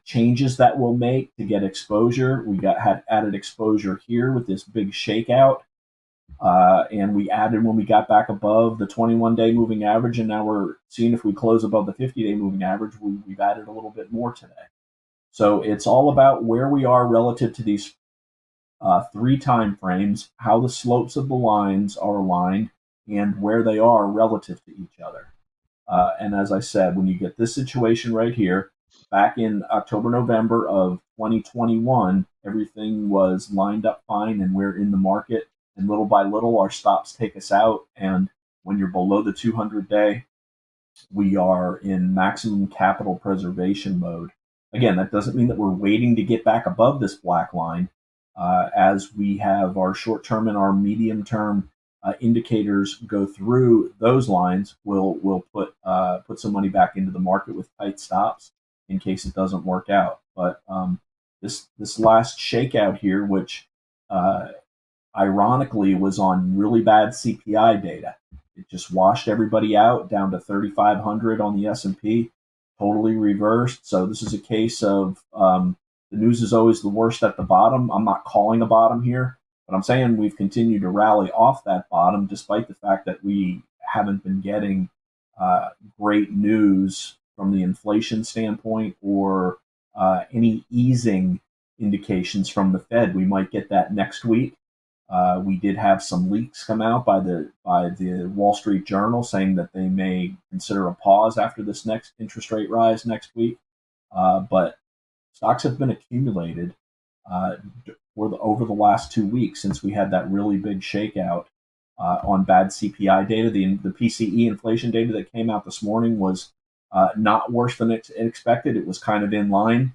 changes that we'll make to get exposure. We had added exposure here with this big shakeout, and we added when we got back above the 21-day moving average, and now we're seeing if we close above the 50-day moving average. We've added a little bit more today. So it's all about where we are relative to these 3 time frames, how the slopes of the lines are aligned, and where they are relative to each other. And as I said, when you get this situation right here, back in October, November of 2021, everything was lined up fine, and we're in the market. And little by little, our stops take us out. And when you're below the 200-day, we are in maximum capital preservation mode. Again, that doesn't mean that we're waiting to get back above this black line. As we have our short-term and our medium-term indicators go through those lines, we'll put some money back into the market with tight stops in case it doesn't work out. But this last shakeout here, which ironically was on really bad CPI data, it just washed everybody out down to 3,500 on the S&P, totally reversed. So this is a case of the news is always the worst at the bottom. I'm not calling a bottom here, but I'm saying we've continued to rally off that bottom despite the fact that we haven't been getting great news from the inflation standpoint or any easing indications from the Fed. We might get that next week. We did have some leaks come out by the Wall Street Journal saying that they may consider a pause after this next interest rate rise next week. But stocks have been accumulated over the last 2 weeks since we had that really big shakeout on bad CPI data. The PCE inflation data that came out this morning was not worse than expected. It was kind of in line,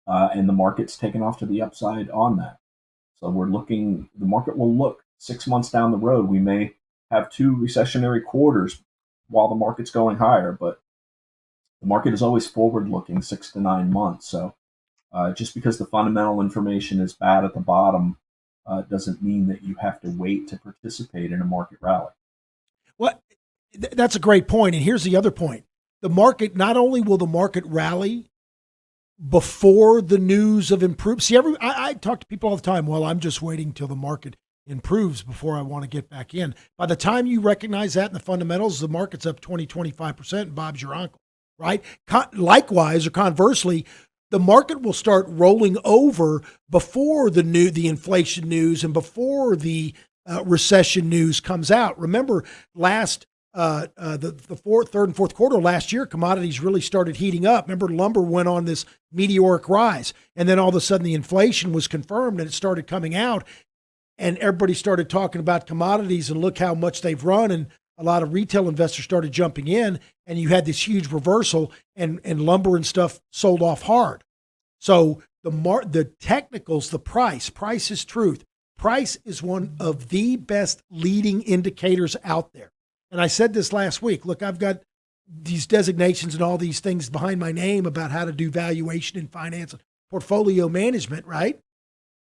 and the market's taken off to the upside on that. So the market will look 6 months down the road. We may have 2 recessionary quarters while the market's going higher, but the market is always forward looking 6 to 9 months. So just because the fundamental information is bad at the bottom doesn't mean that you have to wait to participate in a market rally. Well, that's a great point. And here's the other point. The market, not only will the market rally before the news of improve. See, I talk to people all the time. Well, I'm just waiting till the market improves before I want to get back in. By the time you recognize that in the fundamentals, the market's up 20, 25%, and Bob's your uncle, right? Likewise, or conversely, the market will start rolling over before the inflation news and before the recession news comes out. Remember, the third and fourth quarter last year, commodities really started heating up. Remember, lumber went on this meteoric rise, and then all of a sudden the inflation was confirmed and it started coming out, and everybody started talking about commodities and look how much they've run, and a lot of retail investors started jumping in, and you had this huge reversal, and lumber and stuff sold off hard. So the technicals, the price is truth. Price is one of the best leading indicators out there. And I said this last week. Look, I've got these designations and all these things behind my name about how to do valuation in finance and portfolio management, right?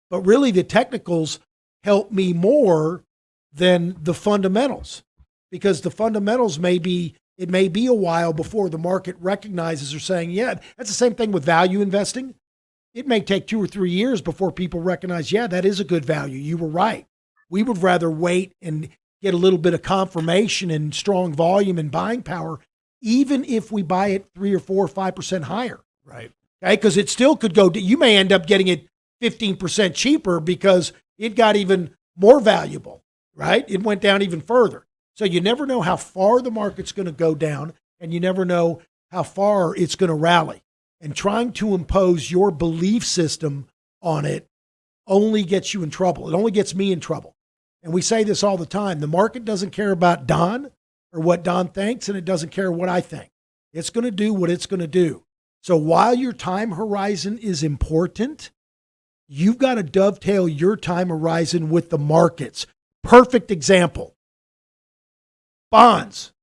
But really the technicals help me more than the fundamentals, because the fundamentals may be a while before the market recognizes or saying, yeah, that's the same thing with value investing. It may take 2 or 3 years before people recognize, yeah, that is a good value. You were right. We would rather wait and get a little bit of confirmation and strong volume and buying power, even if we buy it 3 or 4 or 5% higher. Right. Okay. Because it still could go, you may end up getting it 15% cheaper because it got even more valuable, right? It went down even further. So you never know how far the market's going to go down, and you never know how far it's going to rally. And trying to impose your belief system on it only gets you in trouble. It only gets me in trouble. And we say this all the time. The market doesn't care about Don or what Don thinks, and it doesn't care what I think. It's going to do what it's going to do. So while your time horizon is important, you've got to dovetail your time horizon with the markets. Perfect example. Bonds.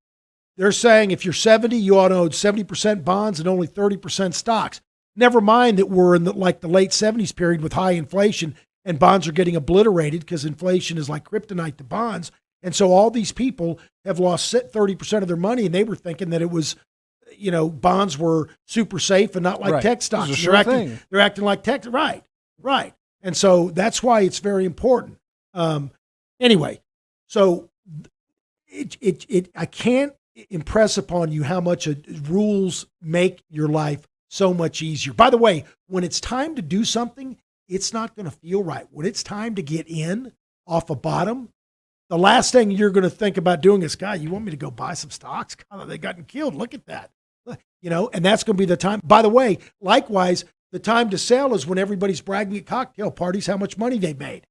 They're saying if you're 70, you ought to own 70% bonds and only 30% stocks. Never mind that we're in the late 70s period with high inflation and bonds are getting obliterated because inflation is like kryptonite to bonds. And so all these people have lost 30% of their money, and they were thinking that it was, bonds were super safe and not like tech stocks. Sure they're acting like tech. Right. And so that's why it's very important. Anyway, so I can't impress upon you how much rules make your life so much easier. By the way, when it's time to do something, it's not going to feel right. When it's time to get in off a bottom, the last thing you're going to think about doing is, God, you want me to go buy some stocks? God, they gotten killed. Look at that. And that's going to be the time. By the way, likewise, the time to sell is when everybody's bragging at cocktail parties how much money they made.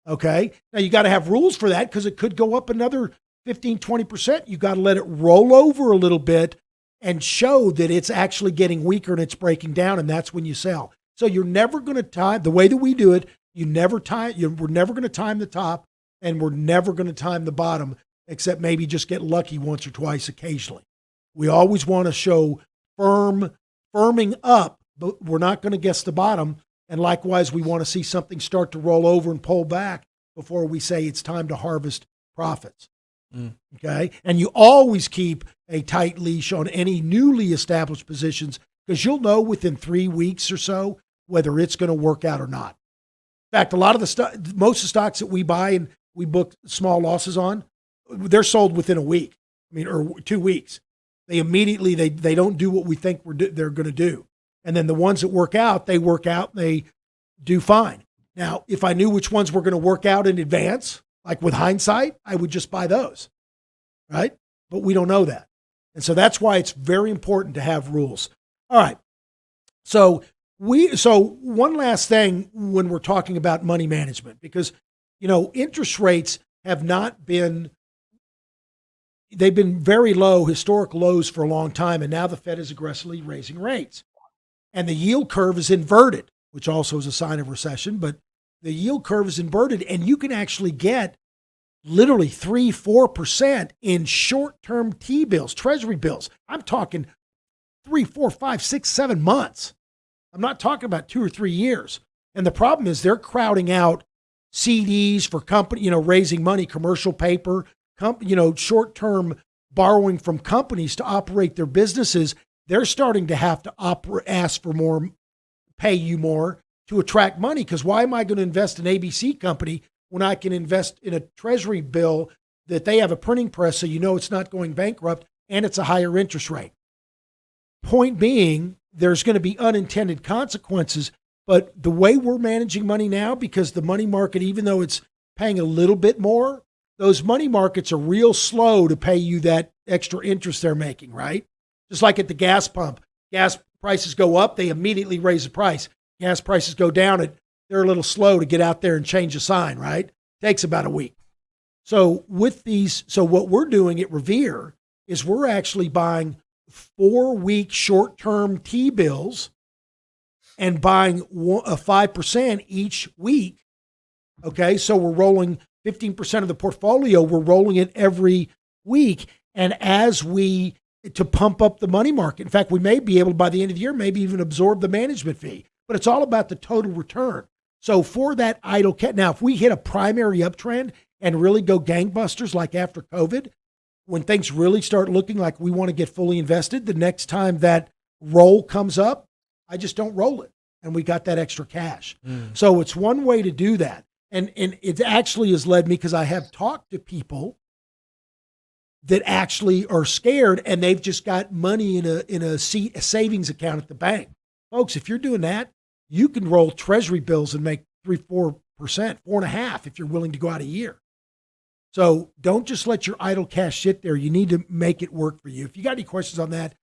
Okay. Now you got to have rules for that because it could go up another 15, 20%. You got to let it roll over a little bit and show that it's actually getting weaker and it's breaking down. And that's when you sell. So you're never going to time the way that we do it. We're never going to time the top and we're never going to time the bottom, except maybe just get lucky once or twice occasionally. We always want to show firming up, but we're not going to guess the bottom. And likewise, we want to see something start to roll over and pull back before we say it's time to harvest profits. Okay. And you always keep a tight leash on any newly established positions because you'll know within 3 weeks or so whether it's going to work out or not. In fact, most of the stocks that we buy and we book small losses on, they're sold within a week. Or 2 weeks. They immediately, they don't do what we think they're going to do. And then the ones that work out, they do fine. Now, if I knew which ones were going to work out in advance, like with hindsight, I would just buy those, right? But we don't know that. And so that's why it's very important to have rules. All right. So one last thing when we're talking about money management, because, interest rates have they've been very low, historic lows for a long time. And now the Fed is aggressively raising rates and the yield curve is inverted, which also is a sign of recession, but the yield curve is inverted and you can actually get literally 3-4% in short-term T-bills, treasury bills. I'm talking 3, 4, 5, 6, 7 months. I'm not talking about 2 or 3 years. And the problem is they're crowding out CDs for company, raising money, commercial paper, short-term borrowing from companies to operate their businesses. They're starting to have to ask for more, pay you more to attract money. Because why am I going to invest in ABC company when I can invest in a treasury bill that they have a printing press so it's not going bankrupt and it's a higher interest rate? Point being, there's going to be unintended consequences, but the way we're managing money now, because the money market, even though it's paying a little bit more, those money markets are real slow to pay you that extra interest they're making, right? Just like at the gas pump, gas prices go up, they immediately raise the price. Gas prices go down, they're a little slow to get out there and change a sign, right? Takes about a week. So what we're doing at Revere is we're actually buying 4-week short-term T-bills and buying a 5% each week. Okay, so we're rolling 15% of the portfolio. We're rolling it every week. And to pump up the money market. In fact, we may be able to, by the end of the year, maybe even absorb the management fee. But it's all about the total return. So for that idle cash, now if we hit a primary uptrend and really go gangbusters like after COVID, when things really start looking like we want to get fully invested, the next time that roll comes up, I just don't roll it. And we got that extra cash. So it's one way to do that. And it actually has led me, because I have talked to people that actually are scared and they've just got money in a savings account at the bank. Folks, if you're doing that, you can roll treasury bills and make 3-4%, 4.5% if you're willing to go out a year. So don't just let your idle cash sit there. You need to make it work for you. If you got any questions on that,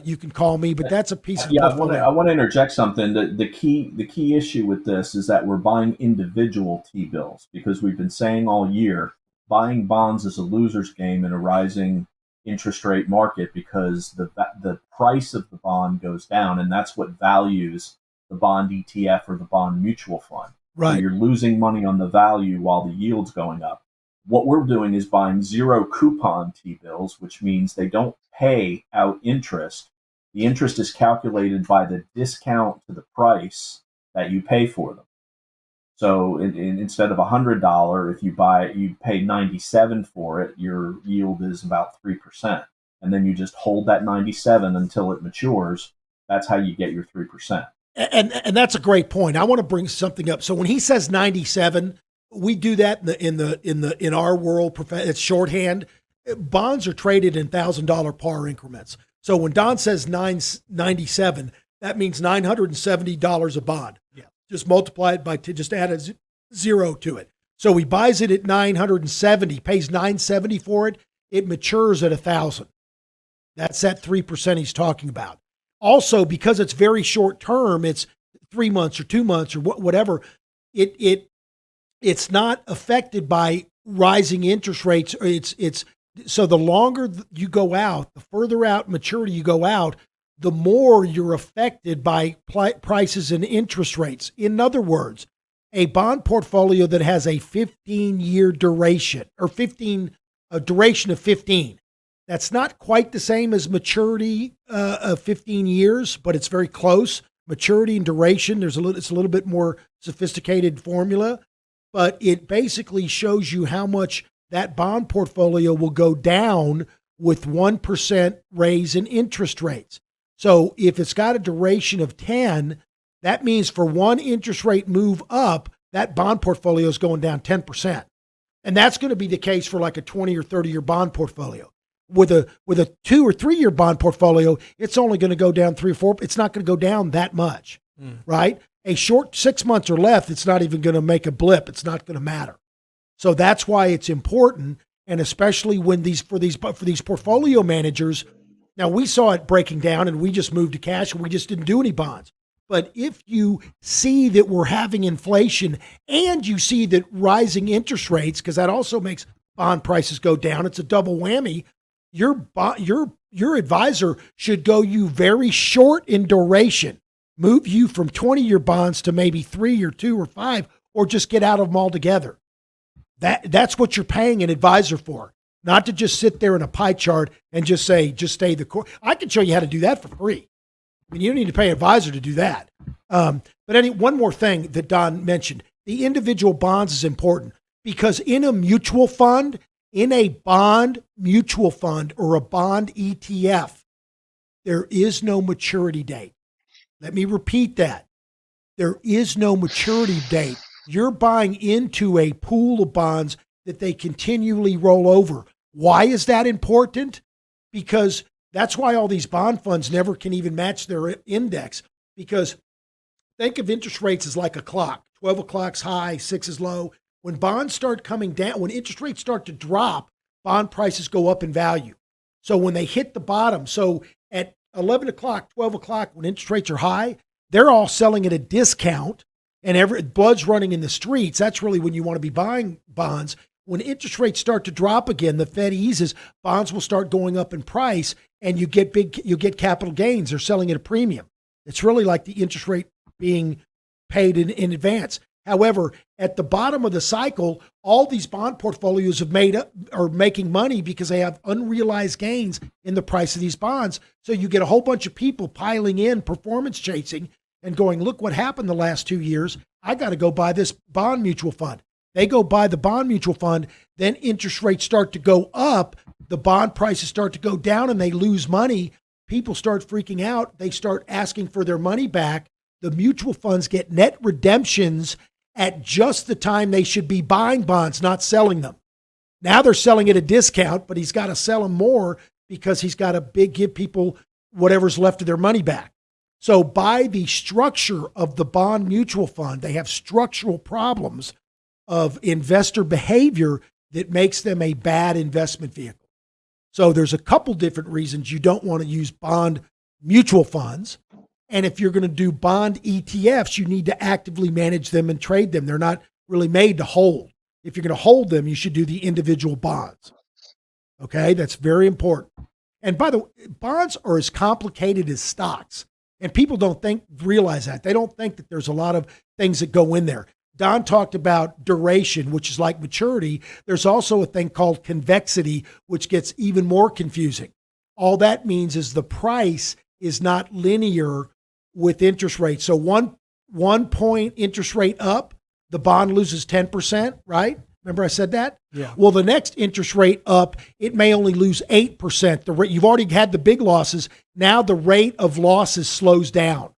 you can call me, but that's a piece of I want to interject something. The key issue with this is that we're buying individual T-bills, because we've been saying all year, buying bonds is a loser's game in a rising interest rate market because the price of the bond goes down, and that's what values the bond ETF or the bond mutual fund. Right. So you're losing money on the value while the yield's going up. What we're doing is buying zero coupon T-bills, which means they don't pay out interest. The interest is calculated by the discount to the price that you pay for them. So instead of $100, if you pay 97 for it, your yield is about 3%. And then you just hold that 97 until it matures. That's how you get your 3%. And that's a great point. I want to bring something up. So when he says 97, we do that in our world. It's shorthand. Bonds are traded in $1,000 par increments. So when Don says 97, that means $970 a bond. Yeah. Just multiply it by just add a zero to it. So he buys it at 970, pays 970 for it. It matures at 1,000. That's that 3% he's talking about. Also, because it's very short term, it's 3 months or 2 months or whatever. It's not affected by rising interest rates. It's so the longer you go out, the further out maturity you go out, the more you're affected by prices and interest rates. In other words, a bond portfolio that has a 15-year duration or a duration of 15, that's not quite the same as maturity of 15 years, but it's very close. Maturity and duration, it's a little bit more sophisticated formula, but it basically shows you how much that bond portfolio will go down with 1% raise in interest rates. So if it's got a duration of 10, that means for one interest rate move up, that bond portfolio is going down 10%. And that's going to be the case for like a 20 or 30-year bond portfolio. With a 2 or 3 year bond portfolio, it's only going to go down 3 or 4. It's not going to go down that much, right? A short 6 months or less, it's not even going to make a blip. It's not going to matter. So that's why it's important, and especially when for these portfolio managers. Now, we saw it breaking down, and we just moved to cash, and we just didn't do any bonds. But if you see that we're having inflation and you see that rising interest rates, because that also makes bond prices go down, it's a double whammy. Your advisor should go you very short in duration, move you from 20-year bonds to maybe 3 or 2 or 5, or just get out of them altogether. That's what you're paying an advisor for. Not to just sit there in a pie chart and just say, just stay the course. I can show you how to do that for free. I mean, you don't need to pay an advisor to do that. But one more thing that Don mentioned, the individual bonds is important because in a mutual fund, in a bond mutual fund or a bond ETF, there is no maturity date. Let me repeat that. There is no maturity date. You're buying into a pool of bonds that they continually roll over. Why is that important? Because that's why all these bond funds never can even match their index. Because think of interest rates as like a clock. 12 o'clock's high, 6 is low. When bonds start coming down, when interest rates start to drop, bond prices go up in value. So when they hit the bottom, so at 11 o'clock, 12 o'clock, when interest rates are high, they're all selling at a discount and blood's running in the streets. That's really when you want to be buying bonds. When interest rates start to drop again, the Fed eases, bonds will start going up in price, and you get capital gains. They're selling at a premium. It's really like the interest rate being paid in advance. However, at the bottom of the cycle, all these bond portfolios are making money because they have unrealized gains in the price of these bonds. So you get a whole bunch of people piling in, performance chasing, and going, look what happened the last 2 years. I got to go buy this bond mutual fund. They go buy the bond mutual fund, then interest rates start to go up, the bond prices start to go down, and they lose money. People start freaking out. They start asking for their money back. The mutual funds get net redemptions at just the time they should be buying bonds, not selling them. Now they're selling at a discount, but he's got to sell them more because he's got to give people whatever's left of their money back. So by the structure of the bond mutual fund, they have structural problems of investor behavior that makes them a bad investment vehicle. So there's a couple different reasons you don't want to use bond mutual funds. And if you're going to do bond ETFs, you need to actively manage them and trade them. They're not really made to hold. If you're going to hold them, you should do the individual bonds. Okay, that's very important. And by the way, bonds are as complicated as stocks, and people don't realize that. They don't think that there's a lot of things that go in there. Don talked about duration, which is like maturity. There's also a thing called convexity, which gets even more confusing. All that means is the price is not linear with interest rates. So one point interest rate up, the bond loses 10%, right? Remember I said that? Yeah. Well, the next interest rate up, it may only lose 8%. You've already had the big losses. Now the rate of losses slows down,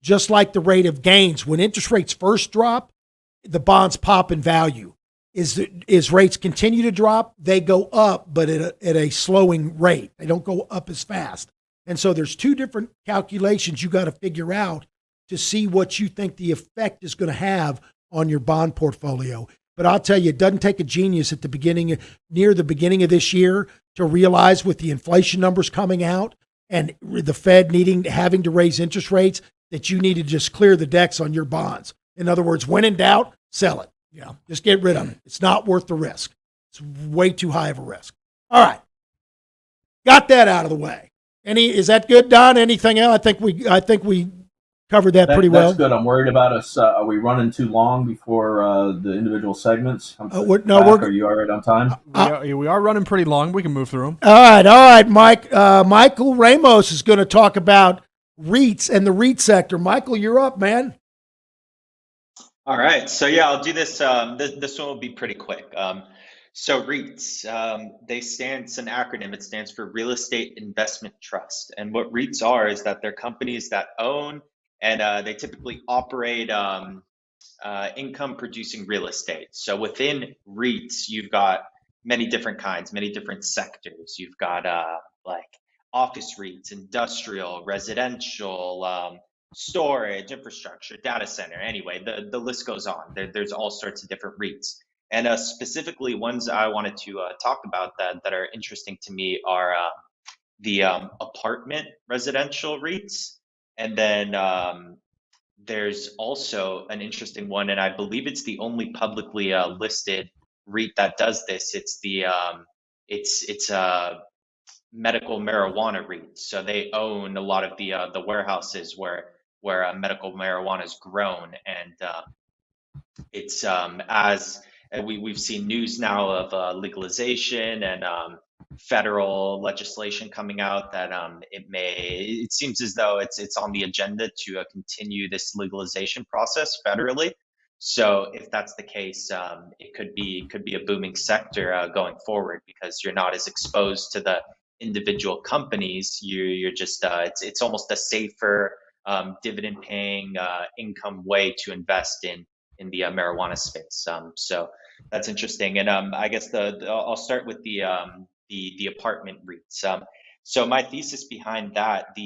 just like the rate of gains. When interest rates first drop, the bonds pop in value. As rates continue to drop, they go up, but at a slowing rate. They don't go up as fast. And so there's two different calculations you got to figure out to see what you think the effect is going to have on your bond portfolio. But I'll tell you, it doesn't take a genius at near the beginning of this year to realize with the inflation numbers coming out and the Fed having to raise interest rates that you need to just clear the decks on your bonds. In other words, when in doubt, sell it. Yeah. Just get rid of it. It's not worth the risk. It's way too high of a risk. All right. Got that out of the way. Is that good, Don? Anything else? I think we covered that pretty well. That's good. I'm worried about us. Are we running too long before the individual segments? Are you all right on time? We are running pretty long. We can move through them. All right, Mike. Michael Ramos is going to talk about REITs and the REIT sector. Michael, you're up, man. All right. So yeah, I'll do this. This one will be pretty quick. So REITs, it's an acronym. It stands for Real Estate Investment Trust. And what REITs are is that they're companies that own and they typically operate income producing real estate. So within REITs, you've got many different kinds, many different sectors. You've got like office REITs, industrial, residential, storage, infrastructure, data center. Anyway, the list goes on. There's all sorts of different REITs. And specifically, ones I wanted to talk about that are interesting to me are the apartment residential REITs. And then there's also an interesting one, and I believe it's the only publicly listed REIT that does this. It's the it's medical marijuana REIT. So they own a lot of the warehouses where medical marijuana is grown, and it's as we've seen news now of legalization and federal legislation coming out that it seems as though it's on the agenda to continue this legalization process federally. So if that's the case, it could be a booming sector going forward because you're not as exposed to the individual companies. You're just it's almost a safer dividend paying income way to invest in the marijuana space. So that's interesting. And I guess I'll start with the apartment REITs. So my thesis behind that,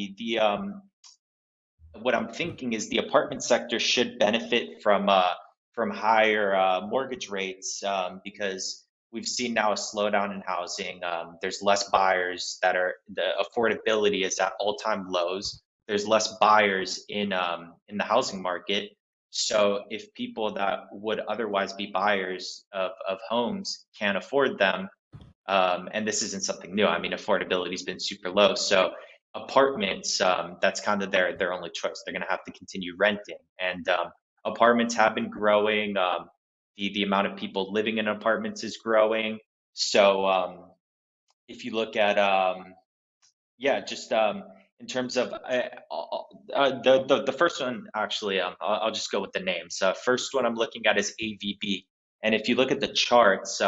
what I'm thinking is the apartment sector should benefit from higher mortgage rates because we've seen now a slowdown in housing. There's less buyers the affordability is at all-time lows. There's less buyers in the housing market. So if people that would otherwise be buyers of homes can't afford them, and this isn't something new. I mean, affordability's been super low. So apartments, that's kind of their only choice. They're going to have to continue renting. And apartments have been growing. The amount of people living in apartments is growing. So if you look at in terms of the first one, actually, I'll just go with the names. First one I'm looking at is AVB, and if you look at the charts,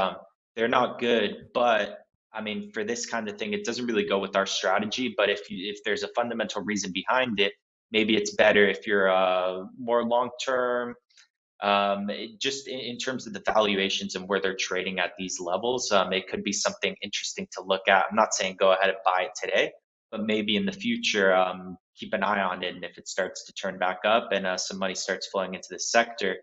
they're not good. But I mean, for this kind of thing, it doesn't really go with our strategy. But if there's a fundamental reason behind it, maybe it's better if you're more long term. Just in terms of the valuations and where they're trading at these levels, it could be something interesting to look at. I'm not saying go ahead and buy it today, but maybe in the future, keep an eye on it. And if it starts to turn back up and some money starts flowing into the sector,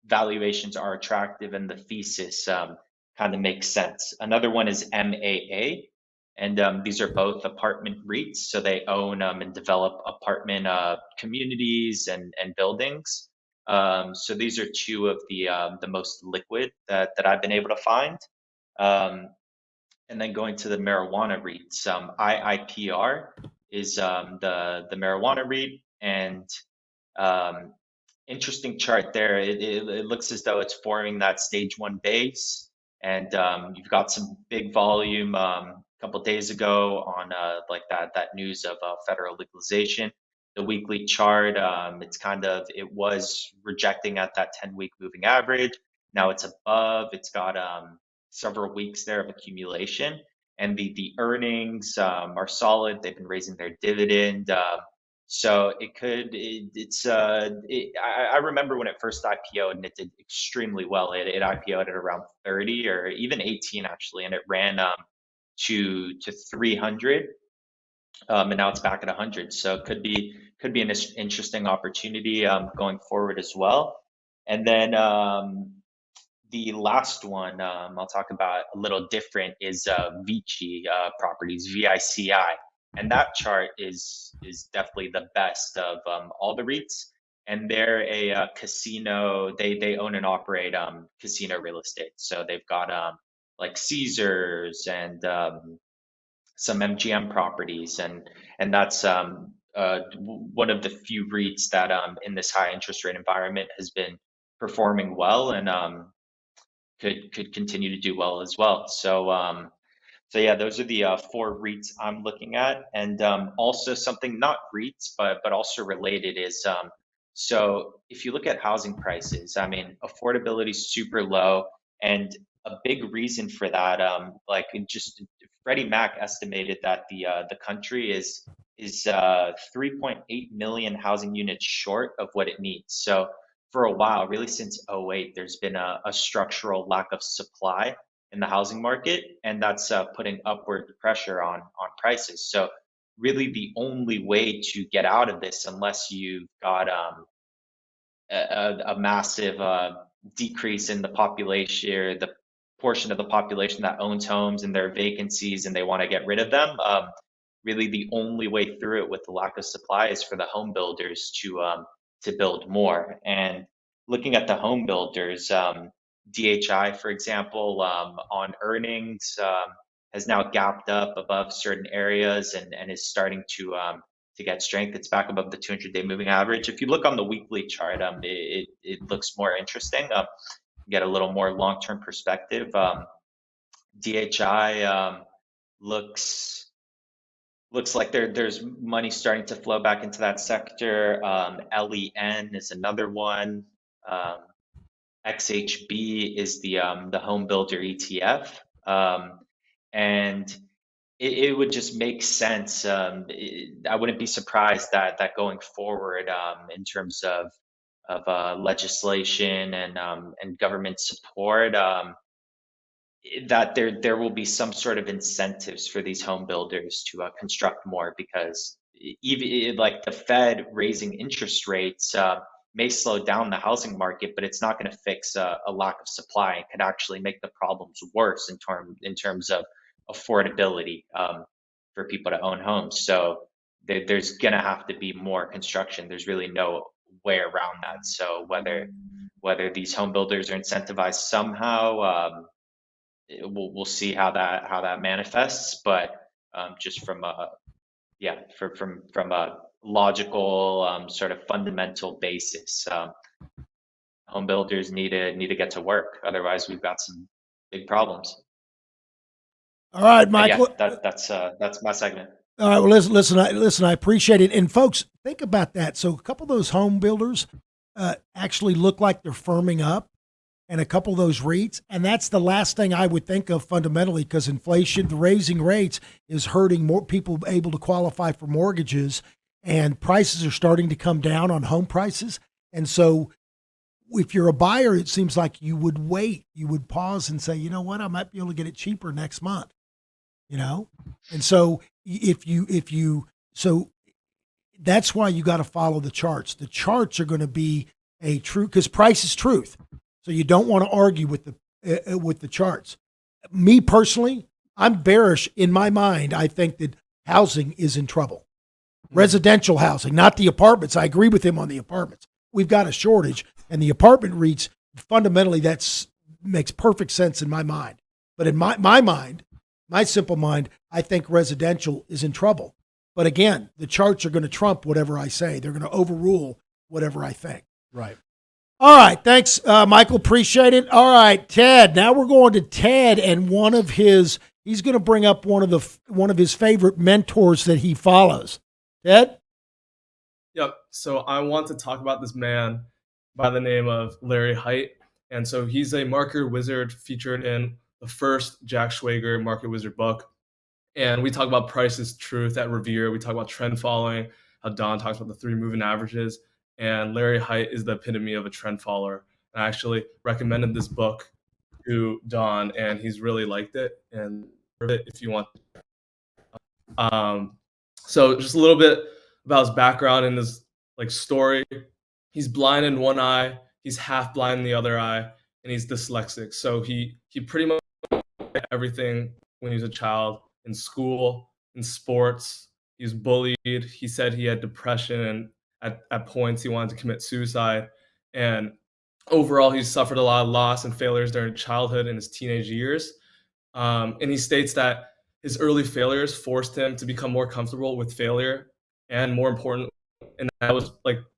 valuations are attractive and the thesis kind of makes sense. Another one is MAA. And these are both apartment REITs. So they own and develop apartment communities and buildings. So these are 2 of the most liquid that I've been able to find. And then going to the marijuana REITs, IIPR is the marijuana REIT, and um, interesting chart there. It looks as though it's forming that stage one base, and you've got some big volume a couple days ago on like that news of federal legalization. The weekly chart, it was rejecting at that 10-week moving average. Now it's above. It's got several weeks there of accumulation, and the earnings are solid. They've been raising their dividend. So I remember when it first IPO'd and it did extremely well. It IPO'd at around 30 or even 18 actually, and it ran to 300, and now it's back at 100. So it could be an interesting opportunity going forward as well. And then the last one I'll talk about a little different is Vici Properties, VICI, and that chart is definitely the best of all the REITs. And they're a casino. They own and operate casino real estate. So they've got like Caesars and some MGM properties, and that's one of the few REITs that in this high interest rate environment has been performing well and could continue to do well as well. So yeah, those are the four REITs I'm looking at, and also something not REITs but also related is so if you look at housing prices, I mean affordability is super low, and a big reason for that, like just Freddie Mac estimated that the country is 3.8 million housing units short of what it needs. So for a while, really since '08, there's been a structural lack of supply in the housing market, and that's putting upward pressure on prices. So really, the only way to get out of this, unless you've got a massive decrease in the population or the portion of the population that owns homes and their vacancies, and they want to get rid of them. Really, the only way through it with the lack of supply is for the home builders to build more. And looking at the home builders, DHI, for example, on earnings, has now gapped up above certain areas and is starting to get strength. It's back above the 200-day moving average. If you look on the weekly chart, it looks more interesting. Get a little more long-term perspective. DHI looks like there's money starting to flow back into that sector. LEN is another one. XHB is the home builder ETF, and it would just make sense. I wouldn't be surprised that going forward, in terms of legislation and government support, that there will be some sort of incentives for these home builders to construct more, because even like the Fed raising interest rates may slow down the housing market, but it's not going to fix a lack of supply. It could actually make the problems worse in terms of affordability for people to own homes. So there's going to have to be more construction. There's really no way around that. So whether these home builders are incentivized somehow, we'll see how that manifests. But just from a logical sort of fundamental basis, home builders need to get to work. Otherwise, we've got some big problems. All right, Michael. Yeah, that's my segment. All right. Well, listen. I appreciate it. And folks, think about that. So a couple of those home builders actually look like they're firming up, and a couple of those REITs, and that's the last thing I would think of fundamentally, because inflation, the raising rates is hurting more people able to qualify for mortgages, and prices are starting to come down on home prices. And so if you're a buyer, it seems like you would wait, you would pause and say, you know what, I might be able to get it cheaper next month, And so so that's why you got to follow the charts. The charts are going to be a true, because price is truth. So you don't want to argue with the charts. Me personally, I'm bearish in my mind. I think that housing is in trouble. Residential housing, not the apartments. I agree with him on the apartments. We've got a shortage, and the apartment REITs, fundamentally, makes perfect sense in my mind. But in my mind, my simple mind, I think residential is in trouble. But again, the charts are going to trump whatever I say. They're going to overrule whatever I think. Right. All right. Thanks, Michael. Appreciate it. All right, Ted. Now we're going to Ted and he's going to bring up one of his favorite mentors that he follows. Ted? Yep. So I want to talk about this man by the name of Larry Hite. And so he's a market wizard featured in the first Jack Schwager Market Wizard book. And we talk about price is truth at Revere. We talk about trend following, how Don talks about the 3 moving averages. And Larry Hite is the epitome of a trend follower. I actually recommended this book to Don, and he's really liked it. And if you want. So just a little bit about his background and his story. He's blind in one eye, he's half blind in the other eye, and he's dyslexic. So he pretty much did everything when he was a child, in school, in sports. He was bullied. He said he had depression, and at points he wanted to commit suicide. And overall, he suffered a lot of loss and failures during childhood and his teenage years. And he states that his early failures forced him to become more comfortable with failure, and more important, and that was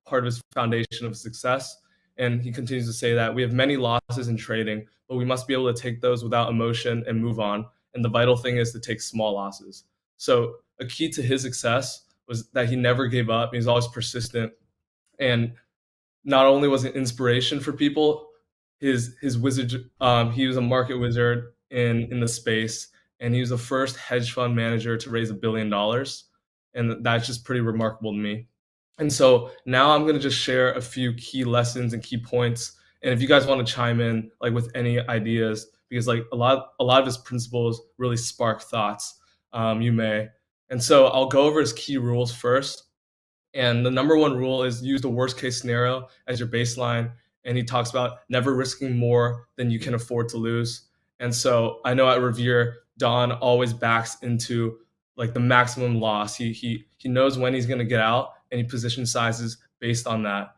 part of his foundation of success. And he continues to say that we have many losses in trading, but we must be able to take those without emotion and move on. And the vital thing is to take small losses. So a key to his success was that he never gave up. He was always persistent. And not only was it inspiration for people, his wizard, he was a market wizard in the space, and he was the first hedge fund manager to raise $1 billion. And that's just pretty remarkable to me. And so now I'm going to just share a few key lessons and key points. And if you guys want to chime in with any ideas, because a lot of his principles really spark thoughts, you may. And so I'll go over his key rules first. And the number one rule is use the worst case scenario as your baseline. And he talks about never risking more than you can afford to lose. And so I know at Revere, Don always backs into the maximum loss. He knows when he's going to get out, and he position sizes based on that.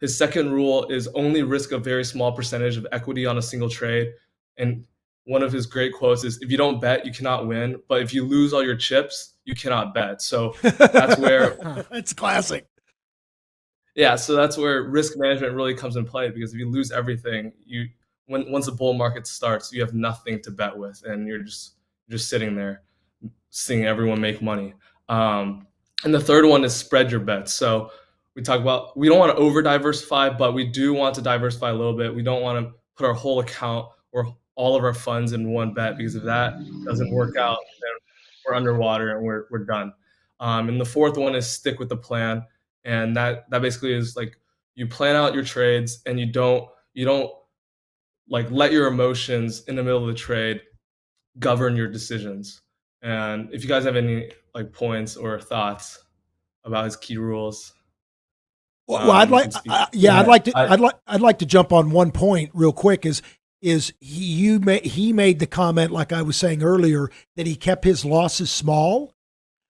His second rule is only risk a very small percentage of equity on a single trade. And one of his great quotes is, if you don't bet, you cannot win. But if you lose all your chips, you cannot bet. So that's where it's classic. Yeah, so that's where risk management really comes in play, because if you lose everything, once the bull market starts, you have nothing to bet with, and you're just sitting there seeing everyone make money. And the third one is spread your bets. So we talk about, we don't want to over diversify, but we do want to diversify a little bit. We don't want to put our whole account or all of our funds in one bet, because if that doesn't work out, then we're underwater and we're done. And the fourth one is stick with the plan. And that basically is you plan out your trades, and you don't let your emotions in the middle of the trade govern your decisions. And if you guys have any points or thoughts about his key rules, I'd like to jump on one point real quick. He made the comment, like I was saying earlier, that he kept his losses small.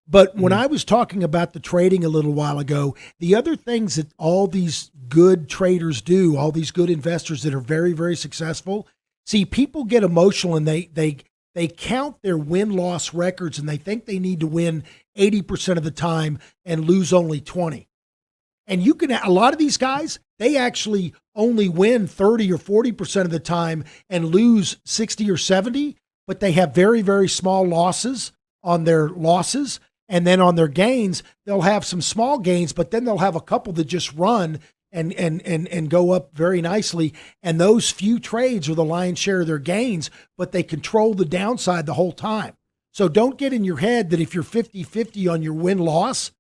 But when I was talking about the trading a little while ago, the other things that all these good traders do, all these good investors that are very, very successful, see, people get emotional and they count their win-loss records, and they think they need to win 80% of the time and lose only 20. And a lot of these guys, they actually only win 30 or 40% of the time and lose 60 or 70, but they have very, very small losses on their losses. And then on their gains, they'll have some small gains, but then they'll have a couple that just run and go up very nicely. And those few trades are the lion's share of their gains, but they control the downside the whole time. So don't get in your head that if you're 50-50 on your win-loss,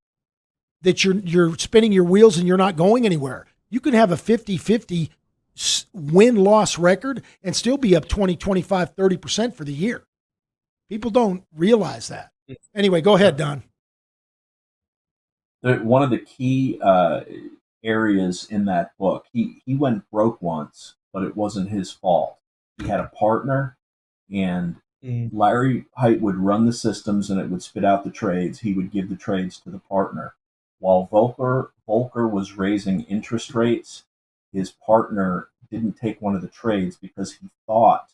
that you're spinning your wheels and you're not going anywhere. You can have a 50-50 win-loss record and still be up 20, 25, 30% for the year. People don't realize that. Anyway, go ahead, Don. One of the key areas in that book, he went broke once, but it wasn't his fault. He had a partner, and Larry Hite would run the systems, and it would spit out the trades. He would give the trades to the partner. While Volcker was raising interest rates, his partner didn't take one of the trades because he thought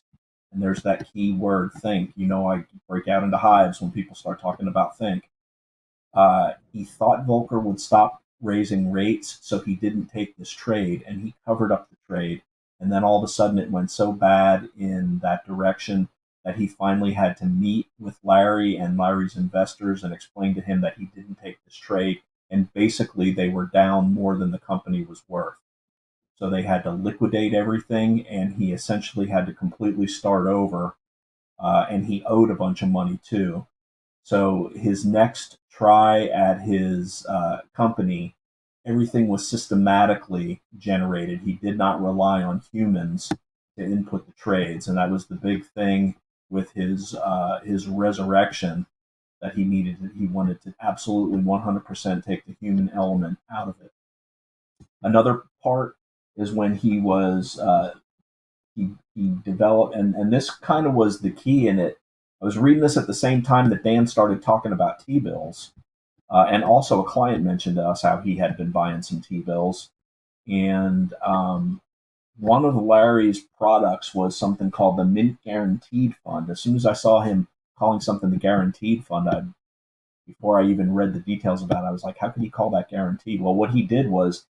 And there's that key word, think. I break out into hives when people start talking about think. He thought Volcker would stop raising rates, so he didn't take this trade, and he covered up the trade. And then all of a sudden it went so bad in that direction that he finally had to meet with Larry and Larry's investors and explain to him that he didn't take this trade. And basically they were down more than the company was worth. So they had to liquidate everything, and he essentially had to completely start over. And he owed a bunch of money too. So his next try at his company, everything was systematically generated. He did not rely on humans to input the trades, and that was the big thing with his resurrection, that he wanted to absolutely 100% take the human element out of it. Another part is when he was he developed, and this kind of was the key in it. I was reading this at the same time that Dan started talking about T-bills, and also a client mentioned to us how he had been buying some T-bills, and one of Larry's products was something called the Mint Guaranteed Fund. As soon as I saw him calling something the Guaranteed Fund, before I even read the details about it, I was like, how could he call that guaranteed? Well, what he did was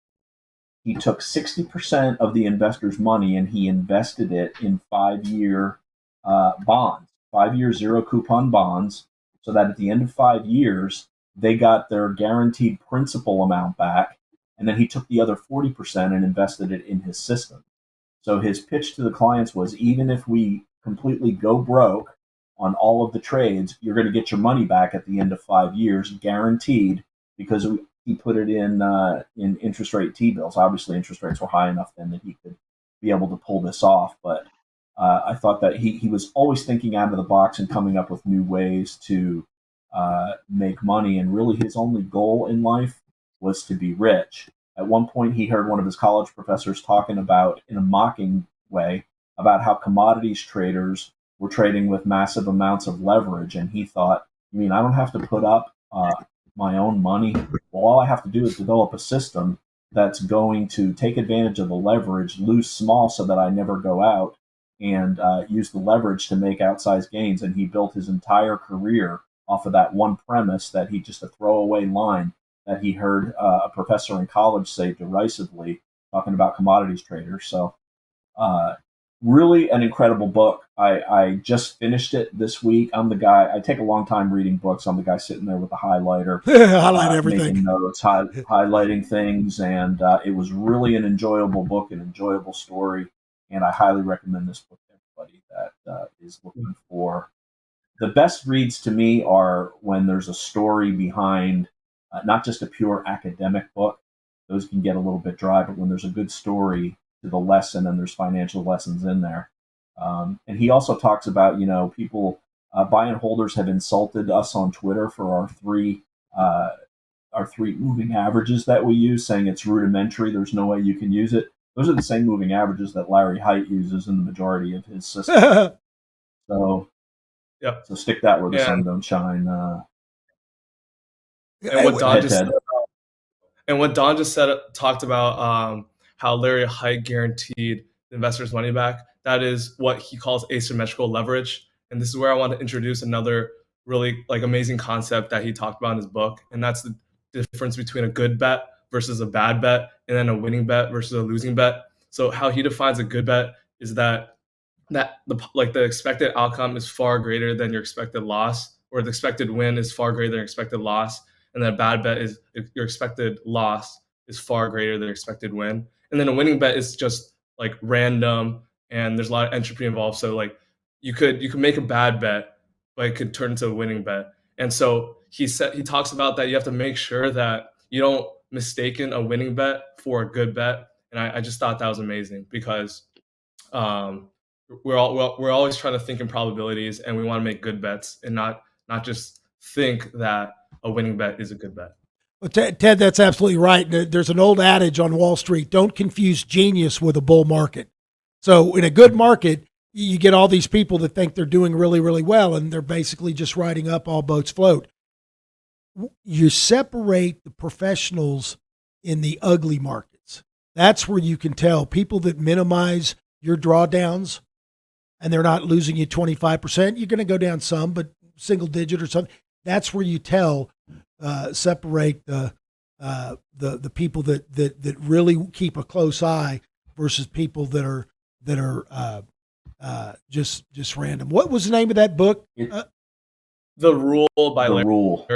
he took 60% of the investor's money and he invested it in 5-year bonds, 5-year zero coupon bonds, so that at the end of 5 years, they got their guaranteed principal amount back. And then he took the other 40% and invested it in his system. So his pitch to the clients was, even if we completely go broke on all of the trades, you're going to get your money back at the end of 5 years, guaranteed, because he put it in interest rate T-bills. Obviously, interest rates were high enough then that he could be able to pull this off. But I thought that he was always thinking out of the box and coming up with new ways to make money. And really his only goal in life was to be rich. At one point, he heard one of his college professors talking about, in a mocking way, about how commodities traders were trading with massive amounts of leverage. And he thought, I mean, I don't have to put up my own money. Well, all I have to do is develop a system that's going to take advantage of the leverage, lose small so that I never go out, and use the leverage to make outsized gains. And he built his entire career off of that one premise, that he just a throwaway line that he heard a professor in college say derisively, talking about commodities traders. So really an incredible book. I just finished it this week. I'm the guy, I take a long time reading books. I'm the guy sitting there with a highlighter. Highlight everything. Making notes, highlighting things. And it was really an enjoyable book, an enjoyable story. And I highly recommend this book to everybody that is looking for. The best reads to me are when there's a story behind, not just a pure academic book. Those can get a little bit dry, but when there's a good story to the lesson and there's financial lessons in there. And he also talks about, people, buy and holders have insulted us on Twitter for our three moving averages that we use, saying it's rudimentary. There's no way you can use it. Those are the same moving averages that Larry Hite uses in the majority of his system. So stick that where the sun don't shine. And what Don just said, talked about how Larry Hite guaranteed the investors' money back. That is what he calls asymmetrical leverage. And this is where I want to introduce another really amazing concept that he talked about in his book. And that's the difference between a good bet versus a bad bet, and then a winning bet versus a losing bet. So how he defines a good bet is that the expected outcome is far greater than your expected loss, or the expected win is far greater than your expected loss. And then a bad bet is your expected loss is far greater than your expected win. And then a winning bet is just random, and there's a lot of entropy involved. So you could make a bad bet, but it could turn into a winning bet. And so he talks about that you have to make sure that you don't mistaken a winning bet for a good bet. And I just thought that was amazing, because we're always trying to think in probabilities, and we want to make good bets and not just think that a winning bet is a good bet. Well, Ted, that's absolutely right. There's an old adage on Wall Street: don't confuse genius with a bull market. So in a good market, you get all these people that think they're doing really, really well, and they're basically just riding up, all boats float. You separate the professionals in the ugly markets. That's where you can tell people that minimize your drawdowns. and they're not losing you 25%, you're going to go down some, but single digit or something. That's where you separate the people that really keep a close eye versus people that are just random. What was the name of that book? The Rule by The Larry. Rule.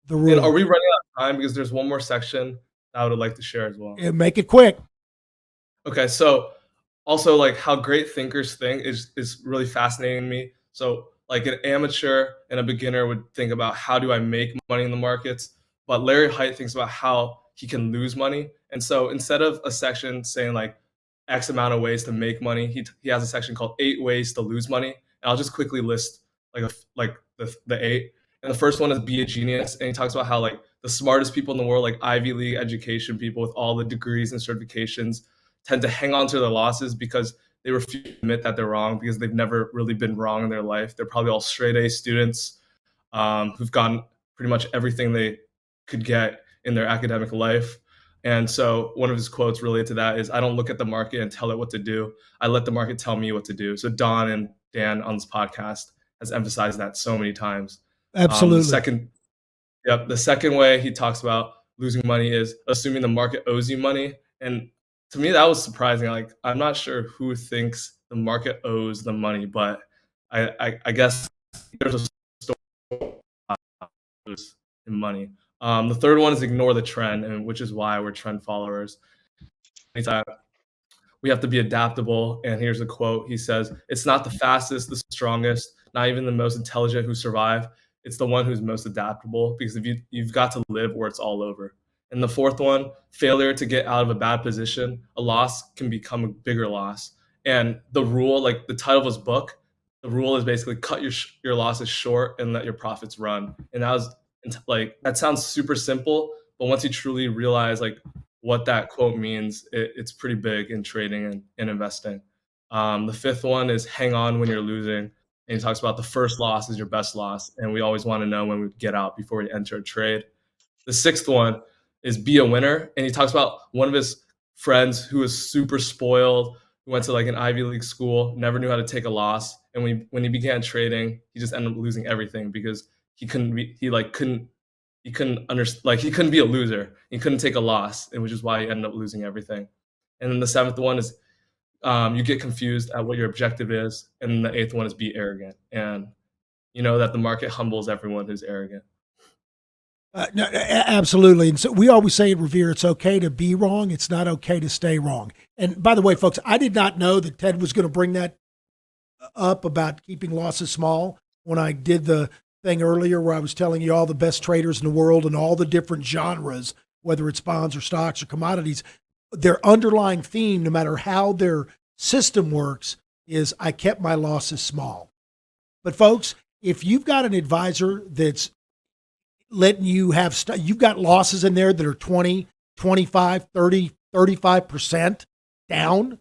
The Rule. And are we running out of time? Because there's one more section that I would like to share as well. Yeah, make it quick. Okay, so also like how great thinkers think is really fascinating to me. So like an amateur and a beginner would think about how do I make money in the markets, but Larry Hite thinks about how he can lose money. And so instead of a section saying like X amount of ways to make money, he has a section called 8 ways to lose money. And I'll just quickly list like the 8. And the first one is be a genius. And he talks about how like the smartest people in the world, like Ivy League education people with all the degrees and certifications, tend to hang on to their losses because they refuse to admit that they're wrong because they've never really been wrong in their life. They're probably all straight A students who've gotten pretty much everything they could get in their academic life. And so one of his quotes related to that is, I don't look at the market and tell it what to do. I let the market tell me what to do. So Don and Dan on this podcast has emphasized that so many times. Absolutely. The second way he talks about losing money is assuming the market owes you money. And to me, that was surprising. Like, I'm not sure who thinks the market owes the money, but I guess there's a story in money. The third one is ignore the trend, and which is why we're trend followers. We have to be adaptable. And here's a quote. He says, "It's not the fastest, the strongest, not even the most intelligent who survive. It's the one who's most adaptable, because if you've got to live where it's all over." And the fourth one, failure to get out of a bad position, a loss can become a bigger loss. And the rule, like the title of his book, the rule is basically cut your losses short and let your profits run. And that sounds super simple, but once you truly realize like what that quote means, it's pretty big in trading and investing. The fifth one is hang on when you're losing. And he talks about the first loss is your best loss. And we always want to know when we get out before we enter a trade. The sixth one is be a winner. And he talks about one of his friends who was super spoiled, who went to like an Ivy League school, never knew how to take a loss. And when he began trading, he just ended up losing everything because he couldn't be a loser. He couldn't take a loss, and which is why he ended up losing everything. And then the seventh one is you get confused at what your objective is. And then the eighth one is be arrogant. And you know that the market humbles everyone who's arrogant. No, absolutely. And so we always say at Revere, it's okay to be wrong. It's not okay to stay wrong. And by the way, folks, I did not know that Ted was going to bring that up about keeping losses small when I did the thing earlier where I was telling you all the best traders in the world and all the different genres, whether it's bonds or stocks or commodities, their underlying theme, no matter how their system works, is I kept my losses small. But folks, if you've got an advisor that's letting you have you've got losses in there that are 20, 25, 30, 35% down,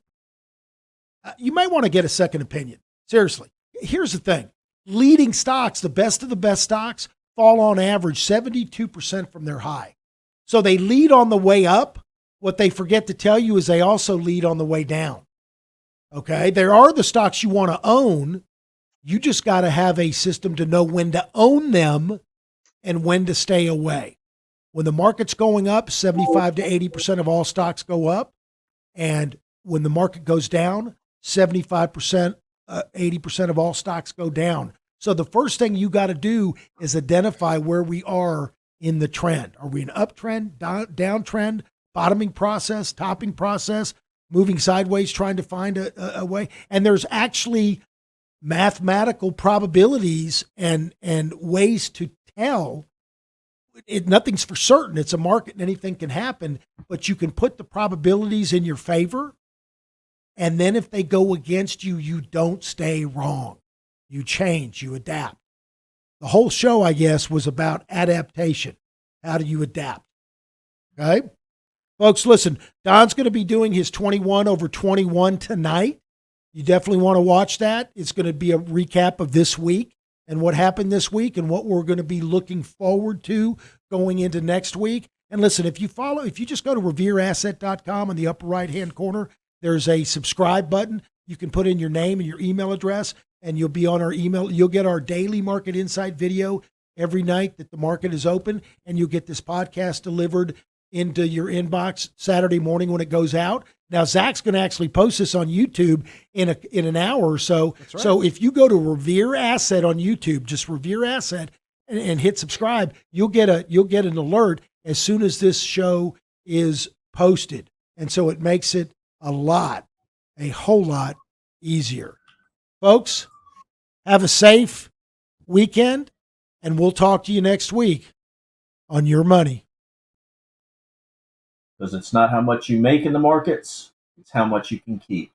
you might want to get a second opinion. Seriously. Here's the thing. Leading stocks, the best of the best stocks, fall on average 72% from their high. So they lead on the way up. What they forget to tell you is they also lead on the way down. Okay? There are the stocks you want to own. You just got to have a system to know when to own them and when to stay away. When the market's going up, 75 to 80% of all stocks go up. And when the market goes down, 75%, 80% of all stocks go down. So the first thing you got to do is identify where we are in the trend. Are we an uptrend, downtrend, bottoming process, topping process, moving sideways, trying to find a way? And there's actually mathematical probabilities and ways to tell. Nothing's for certain. It's a market and anything can happen, but you can put the probabilities in your favor. And then if they go against you, you don't stay wrong. You change, you adapt. The whole show, I guess, was about adaptation. How do you adapt? Okay? Folks, listen, Don's going to be doing his 21 over 21 tonight. You definitely want to watch that. It's going to be a recap of this week and what happened this week and what we're going to be looking forward to going into next week. And listen, if you just go to revereasset.com in the upper right-hand corner, there's a subscribe button. You can put in your name and your email address, and you'll be on our email. You'll get our daily market insight video every night that the market is open, and you'll get this podcast delivered into your inbox Saturday morning when it goes out. Now, Zach's going to actually post this on YouTube in an hour or so. That's right. So if you go to Revere Asset on YouTube, just Revere Asset, and hit subscribe, you'll get an alert as soon as this show is posted. And so it makes it a whole lot easier. Folks, have a safe weekend, and we'll talk to you next week on Your Money. Because it's not how much you make in the markets, it's how much you can keep.